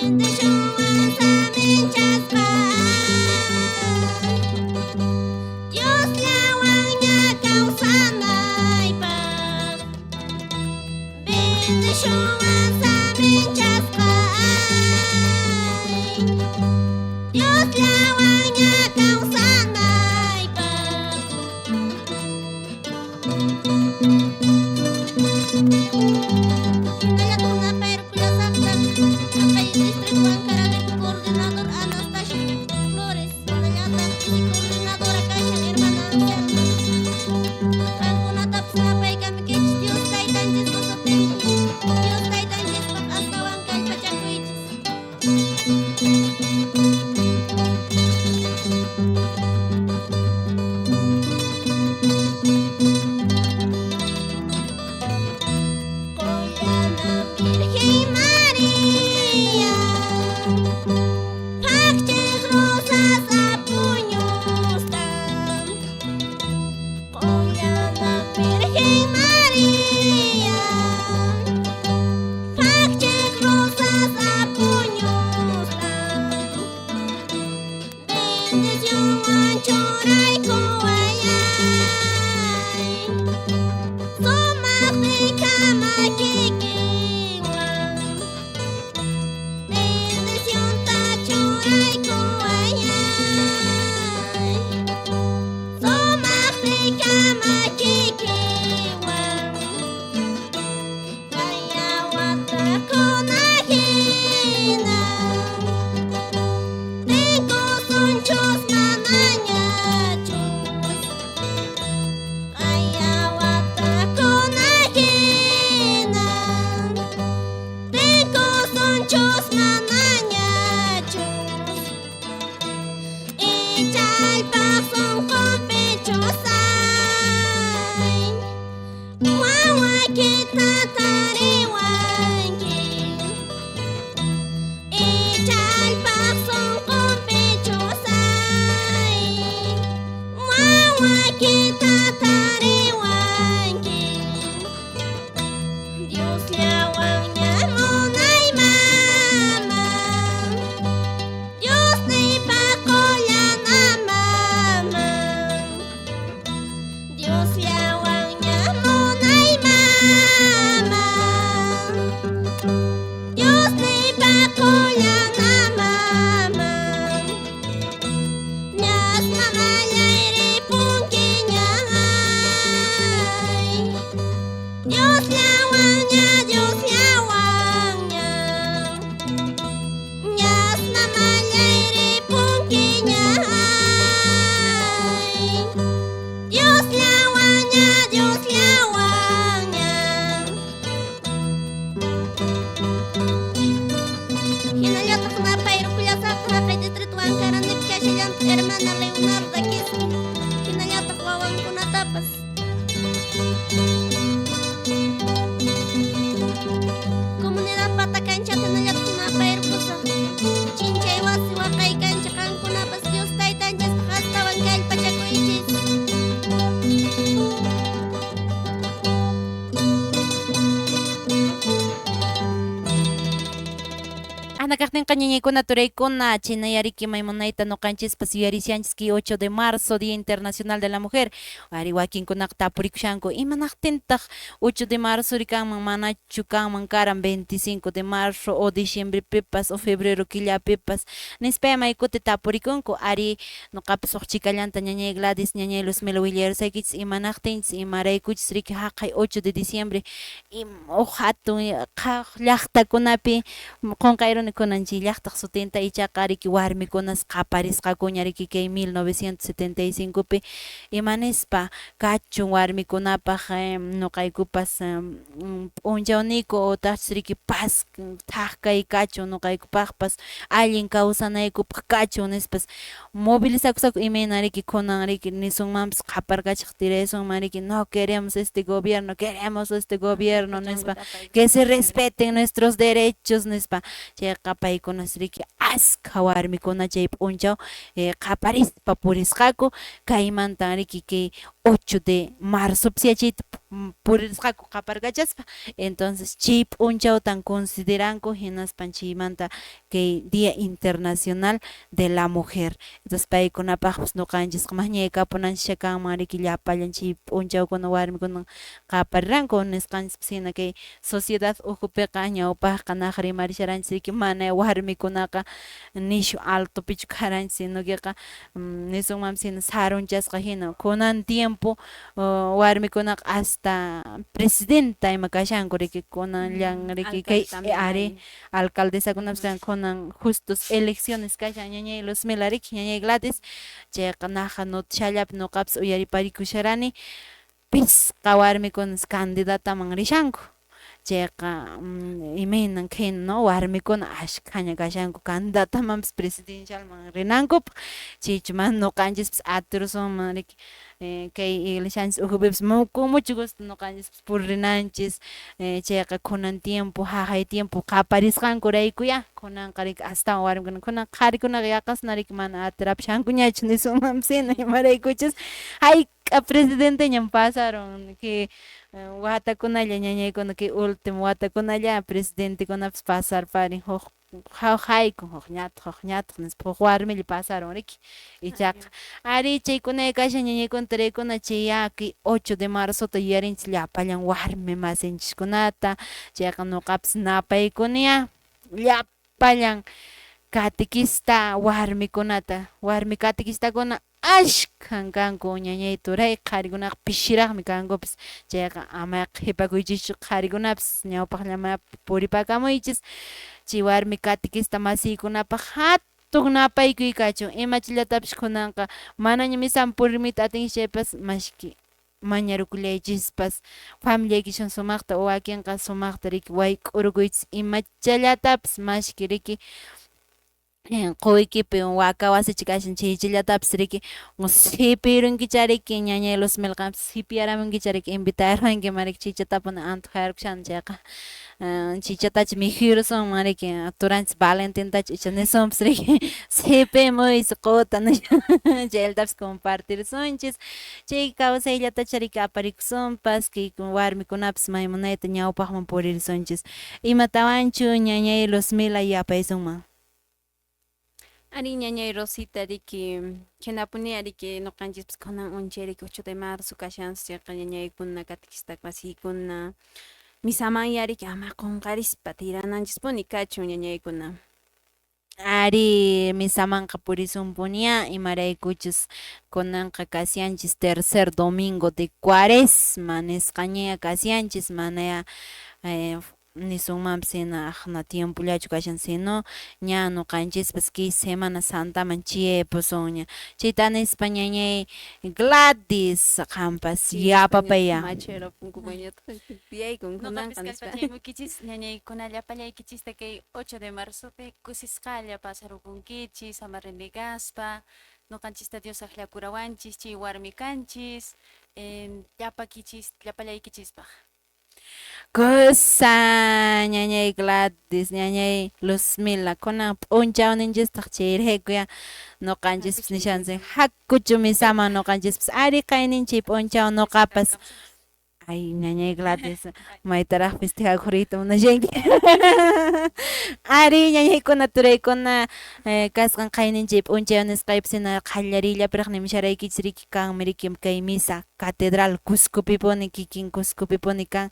The show was a Anakaqtinqa ñañaykuna turaykuna chinayariki maymunayta nuqanchis yuyarisianchis 8 de marzo Día Internacional de la Mujer ari wakinkunaqa tapurikushanku imanaqtintaq 8 de marzo rikanman manachu kanman karan 25 de marzo o diciembrepipas o febrero killapipas nispa maykuti tapurikunku ari nuqapas huk chikallanta ñañay Gladys ñañay Luzmila willarisaykichis imanaqtinchis imaraykuchis riki haqay 8 de diciembre huk hatun kaq llaqtakunapi qunqayruni kunanchik llaqtaq sutinta ichaqa riki warmikunas qaparisqakuña riki kay 1975 pi imanispa kachun warmikunapaq nuqaykupas p'unchawniku utaqchis riki paz thaqkay kachun nuqaykupaqpas allin kawsanaykupaq kachun nispas movilizakusaqku imayna riki kunan riki nisunmanpas qaparkachik tirasunman riki no queremos este gobierno nispa que se respeten nuestros derechos nispa chayqa paykunas riki askha warmikuna chay p'unchaw qaparispa purisqaku kaymanta riki kay 8 de marzo chayta purisqaku qaparkachaspa entonces chay p'unchawtan consideranku hinaspan chaymanta kay Día Internacional de la Mujer entonces paykunapaqpas nuqanchis mas ñaykapunanchik kanman riki llapallan chay p'unchawkuna warmikuna qaparirranku nisqanchis hina kay sociedad ukupiqa ñawpaqqa naq rimarisharanchis riki mana warmikunaqa nishu altopichu karanchis sinukiqa nisunmanpas hina sarunchasqa hina kunan tiempo warmikunaqa hasta presidenta ima kashanku riki kunanllan riki kay ari alcaldesakunapas kunan justos elecciones kashan ñañay Luzmila riki ñañay Gladys chayqa naqa notishallapi nuqapas uyariparikusharani pisqa warmikunas candidataman rishanku chayqa imaynan qhina no warmikuna ashkhaña kashanku candidatamanpas presidencialman rinankupak chaychu mana nuqanchispis aturusunman riki kay iglesianchis ukhupipas con mucho gusto nuqanchispis purinanchis chayqa kunan tiempo haqay tiempo qaparisqankuraykuya kunanqa riki astawan warmikuna kunan qharikunaqa yaqasna riki mana atirapishankuñachu nisunmanpas hina imaraykuchus hayk'a presidente ñan pasaron que watakunalla ñañaykuna kay ultimo watakunalla presidentekunapas pasarparin huk haykun huk ñataq nispa huk warmilla pasaron riki ichaqa ari chaykunay kashan ñañaykuna turaykuna chay kay 8 de marzota yuyarinchis llapallan warmi masinchikkunata chayqa nuqapas napaykunia llapallan catequista warmikunata warmi catequistakuna ashkhan kanku ñañay turay qharikunaqa pishiraqmi kankupis chayqa ama qhipakuychischu qharikunapas ñawpaqllamanta puripakamuychis chay warmi catequista masiykunapaq hatun napaykuy kachun imachallatapish kunanqa manaña misaman purimita atinchaypas mashki mañarukullaychispas familiaykishan sumaqta o wakinqa sumaqta riki wayk'urukuychis imachallatapas mashki riki quykipi waka wasichi kashan chaychillatapis riki sipirunkicha riki ñañay Luzmilqapas sipiyaramunkicha riki invitarunkiman riki chaychatapuna antojayarkushana chayqa chaychatachi mikhuyrusunman riki turanchis Valentintachi icha nisunpas riki sipimuysi quta nisha chaylatapish compartirsunchis chay kawsayllatacha riki aparikusunpas kay warmikunapas maymunayta ñawpaqman purirsunchis imatawanchu ñañay Luzmila yapaysunman. Ari ñañay Rosita riki hinapuni riki nuqanchispis kunan unchay riki 8 de marzo kashanchis chayqa ñañaykuna catequista wasiykuna misamanya riki ama qunqarispa tirananchispuni kachun ñañaykuna Ari misamanqa purisunpuña imaraykuchus kunanqa kasianchis tercer domingo de cuaresma nisqaña kasianchis manaya nisunmanpas hina aqna tiempollachu kashan sino ña ñuqanchispas ki Semana Santaman chiaypusun ña chayta nispa ñañay Gladys qampas yapapaya Machero punkumañata tiyaykun Noqapis kunanqa nispa. kallpachaymukichis ñañaykuna llapallaykichista kay 8 de marzopi kusisqalla pasarukunkichis ama rindigaspa ñuqanchista Dios aqllakurawanchis chay warmi kanchis llapakichis llapallaykichispaq. kusa ñañay Gladys ñañay Luzmila kunan p'unchawninchistaq chayraykuya ñuqanchis nishanchik hakkuchu misama ñuqanchispis ari qayninchik p'unchaw ñuqapas ay ñañay Gladys maytaraq festejakuriyta munashanki ari ñañaykuna turaykuna kasqan qayninchik p'unchaw nisqaypis hina qallariyllapiraq nimusharaykichis riki kanmi riki kay misa catedral Cuskupipuni kikin Cuskupipuni kan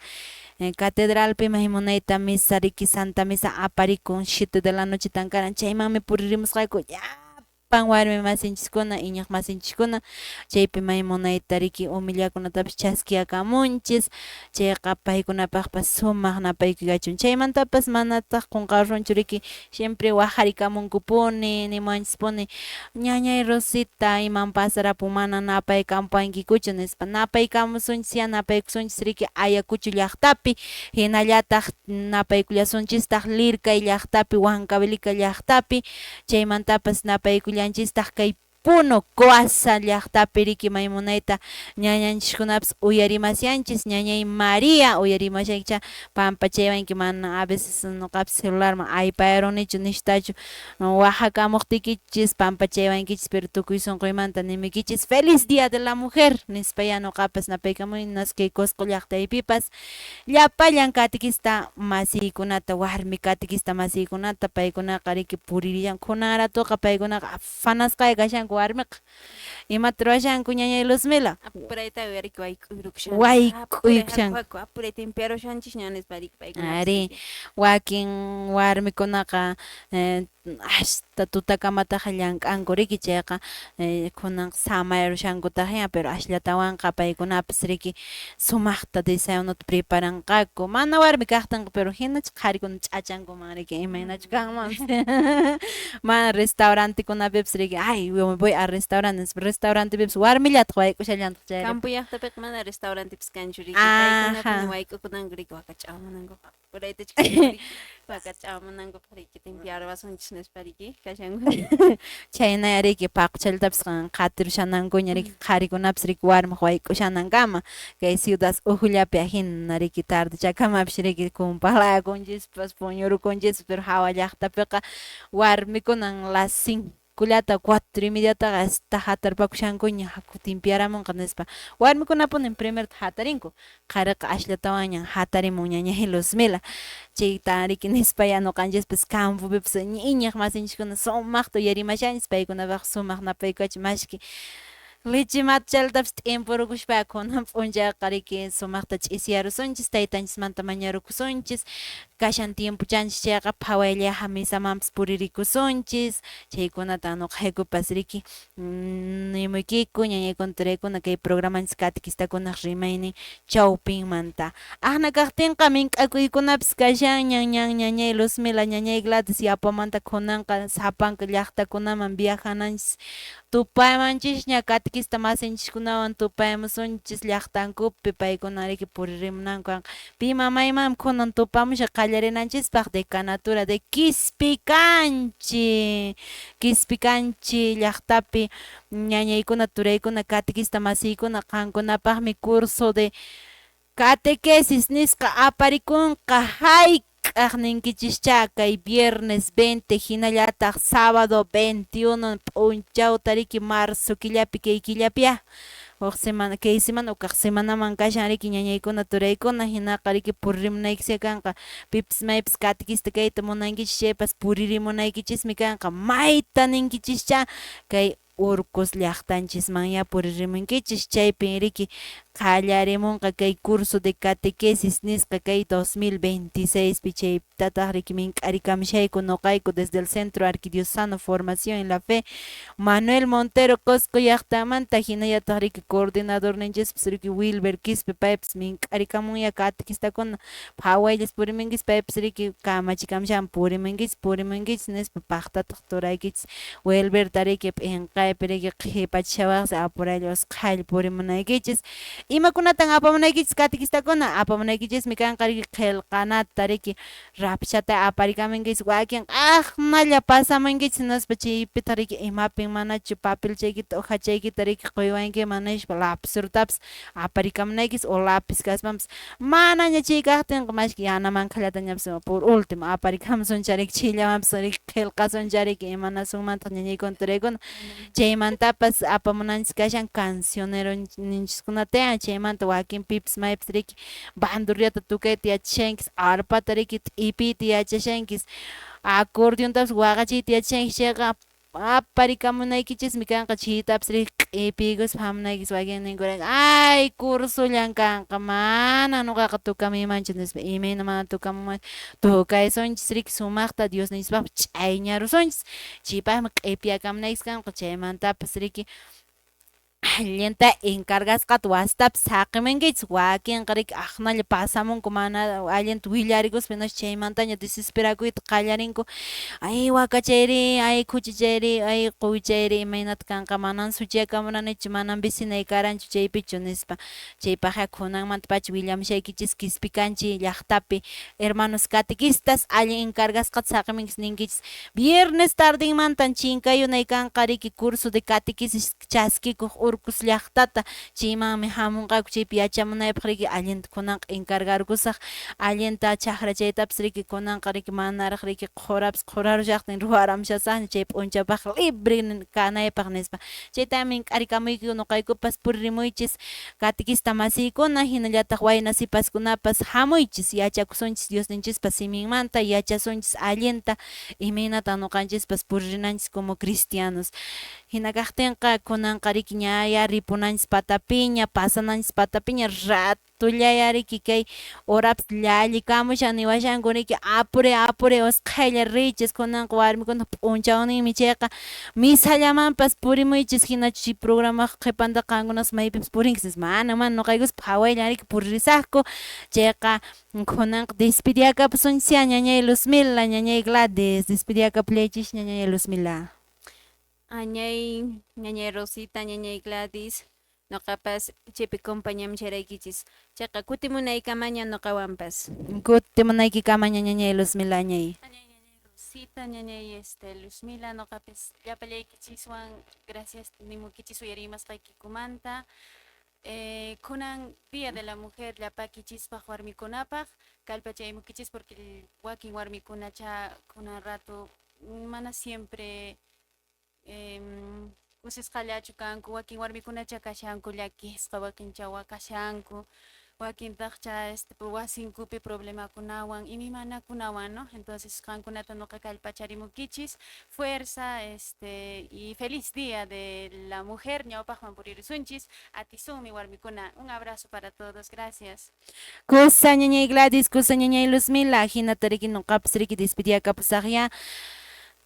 catedralpi maymunayta misa riki Santa Misa aparikun 7 de la noche karan chaymanmi puririmusqayku llapan warmi masinchiskuna iñaq masinchiskuna chaypi maymunayta riki umillakunatapish chaskiyakamunchis chayqa paykunapaqpas sumaq napaykuy kachun chaymantapas manataq qunqarunchu riki siempre wajarikamunkupuni nimuanchispuni ñañay Rosita iman pasarapun mana napaykamupankikuchu nispa napaykamusunchis ya napaykusunchis riki Ayacucho llaqtapi hinallataq napaykullasunchistaq Lircay llaqtapi Huancavelica llaqtapi chaymantapas napaykullanchistaq kay Puno Coasa llaqtapi riki maymunayta ñañanchikkunapas uyarimasianchis ñañay María uyarimashankicha pampa chaywanki mana a veces ñuqapas celularman ayparunichu nishtachu wajakamuqtikichis pampa chaywankichis pero tukuy sunquymanta nimikichis feliz día de la mujer nispaya ñuqapas napaykamuy kay Cusco llaqtaypipas llapallan catequista masiykunata warmi catequista masiykunata paykunaqa riki puririllan kunanratuqa paykunaqa afanasqay kashanku warmiqa imata ruwashanku ñañay Luzmila Apurayta riki wayk'uyrukushan. wayk'uykushan Apuray tempiarushanchis ña nispa riki paykunapas ari riki. wakin warmikunaqa hasta tutakamataqa llank'anku riki chayqa kunan samayarushankutaqña pero ashlatawanqa paykunapas riki sumaqta desayunuta preparanqaku mana warmi kaqtanqa pero hinachu qharikuna ch'achankuman riki imaynachu kanman mana restaurantekunapipas riki ay voy a restaurantepipas warmillataq wayk'ushallantaq chayri Campo llaqtapiqa mana restaurantepis kanchu riki. Ajá. Paykunapuni wayk'ukunanku riki wakach'amunankuqa. Apuraytachu riki wakach'amunankuqa riki tempiarwasunchis nispa riki kashanku. chayna riki paquchallatapas qatirushanankuña riki qharikunapas riki warmiq wayk'ushanankama kay ciudad Ujullapi hina riki tardechakamapish riki kumpaqlakunchikpas puñurukunchikpas pero hawa llaqtapiqa warmikunan las 5llata 4:30taqa hasta hatarpakushankuña haku timpiaramunqa nispa warmikunapuni primerta hatarinku qariqa ashlatawanña hatarimun ñañay Luzmila chayta riki nispaya ñuqanchikpas campopipas iñaq masinchikkuna sumaqta uyarimashanchis paykunapaq sumaq napaykuchus mashki leche matachalatapish t'impurukushpa kunan p'unchayqa riki sumaqta ch'isyarusunchis taytanchismanta mañarukusunchis kashan tiempo chanchis chayqa phawayllaja misamanpas puririkusunchis chaykunata ñuqaykupas riki nimuykiku ñañaykuna turaykuna kay programanchis catequistakunaq rimaynin chawpinmanta aqna kaqtinqa mink'akuykunapas kashan ñañay Luzmila ñañay Gladys yapamanta kunanqa sapanka llaqtakunaman viajananchis tupaymanchis ña catequista masinchikkunawan tupaymusunchis llaqtankupi paykuna riki puririmunanku pima mayman kunan tupamusha qallarinanchispaq decanatura de Quispicanchi llaqtapi ñañaykuna turaykuna catequista masiykuna qankunapaqmi curso de catequesis nisqa aparikunqa hayk'aq ninkichischa kay viernes 20 hinallataq sábado 21 p'unchawta riki marzo killapi kay killapiya huk semana kay semana ukaq semanaman kashan riki ñañaykuna turaykuna hinaqa riki puririmunaykisa kanqa pipis maypis catequista kayta munankichis chaypas puririmunaykichismi kanqa mayta ninkichischa kay Urcus llaqtanchismanya purimunkichis chaypi riki qallarimunqa kay curso de catequesis nisqa kay 2026 pi chaytataq riki mink'arikamishayku nuqayku desde el Centro Arquidiocesano Formación en la Fe Manuel Montero Cosco llaqtamanta hinallataq riki coordinador ninchis riki Wilber Quispe paypis mink'arikamunya catequistakuna phawayllus purimunkis paypis riki kamachikamushan purimunkis nispa paqtataq turaykichis Wilber riki p'inqaypi riki qhipachishawaqsi apuraylla usqhaylla purimunaykichis imakunatan apamunaykichis catequistakuna apamunaykichismi kanqa riki qillqanata riki rapchata aparikamunkis wakin aqnalla pasamunkichis nispa chaypita riki imapin manachu papelchaykita hojachaykita riki quywanki manashpa lapsortapas aparikamunaykis o lapis kaspapas manaña chay kaqtinqa mashki yanamanqallatañapas por último aparikamusunchari chayllamanpas riki qillqasunchari imanasunmanta ñañaykuna turaykuna chaymantapas apamunanchis kashan cancionero ninchiskunata tiyan chaymanta wakinpipas maypis riki bandurriata tukayta yachashankis arpata riki t'ipiyta yachashankis acordeontapas waqachiyta yachashankis chayqa aparikamunaykichismi kanqa chaytapas riki q'ipiykuspa hamunaykis wakin ninkuna ay cursullan kanqa mana nuqaqa tukamaymanchu nispa imayna mana tukamunmanchu tukaysunchis riki sumaqta Dios nispaq ch'ayñarusunchis chaypaqmi q'ipiyakamunaykis kanqa chaymantapas riki allinta encargasqata wasitapas saqimunkichis wakinqa riki aqnalla pasamunku mana allinta willarikuspa hinash chaymantaña desesperakuyta qallarinku ay wakachayri ay kuchichayri ay quwichayri imaynata kanqa manan suchiakamunanichu manan vicinay karanchu chaypichu nispa chaypaqqa kunanmantapacha willamushaykichis Quispi kanchik llaqtapi hermanos catequistas allin encargasqata saqimunkis ninkichis viernes tardinmantan chinkayunay kanqa riki curso de catequesis chaskikuq Urcus llaqtata chaymanmi hamunqaku chaypi yachamunaypaq riki allinta kunanqa encargarkusaq allinta chaqrachaytapas riki kunanqa riki manaraq riki qurapas qurarullaqtin ruwaramushasaqña chay p'unchapaq libre kanaypaq nispa chaytami k'arikamuyku nuqaykupas purirmuychis catequista masiykuna hinallataq wayna sipaskunapas hamuychis yachakusunchis Diosninchispa siminmanta yachasunchis allinta imaynata nuqanchispas puririnanchis como cristianos hina kaqtinqa kunanqa riki ñaya ripunanchis patapiña pasananchis patapiña ratullaya riki kay horapas llalikamusha niwashanku riki apure usqhaylla richish kunanqa warmikuna p'unchawninmi chayqa misallamanpas purimuychis hinachu chay programaqa qhipanta qankunas maypipas purinkisis mana nuqaykuspa phawaylla riki puririsaqku chayqa kunanqa despidiyakapusunchis ñañay Luzmila ñañay Gladys despidiyakapullaychis ñañay Luzmila. Ñañay Rosita, ñañay Gladys, noqapas chaypi compañamusharaykichis. Chayqa kutimunaykamaña noqawanpas. Kutimunaykikamaña ñañay Luzmila ñay. Ñañay Rosita, ñañay Luzmila, noqapis llapallaykichishwan gracias nimukichis uyarimasqaykikumanta. Kunan Día de la Mujer llapakichispaq warmikunapaq kallpachaymukichis porque wakin warmikunacha kunan rato mana siempre kusisqallachu kanku wakin warmikunacha kashanku llakisqa wakinchawa kashanku wakintaqcha wasinkupi problemakunawan imimanakunawan no entonces qankunata nuqa kallpacharimukichis fuerza y feliz día de la mujer ñawpaqman puririsunchis atisunmi warmikuna un abrazo para todos gracias Kusa ñañay Gladys kusa ñañay Luzmila hinata riki nuqapas riki despidiyakapusaqya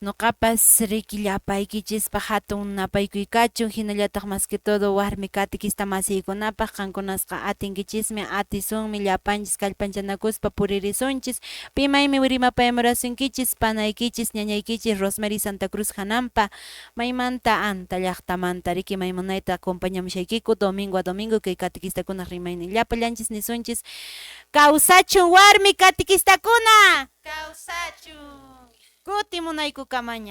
nuqapas riki llapaykichishpa hatun napaykuykachun hinallataq mas que todo warmi catequista masiykunapaq qankunasqa atinkichismi atisunmi llapanchis kallpanchanakuspa puririsunchis pimaymi rimapayamurasunkichis panaykichis ñañaykichis Rosemary Santa Cruz hanampa maymanta anta llaqtamanta riki maymunayta acompañamushaykiku domingo a domingo kay catequistakunaq rimaynin llapallanchis nisunchis kawsachun warmi catequistakuna kawsachun kutimunayku kamaña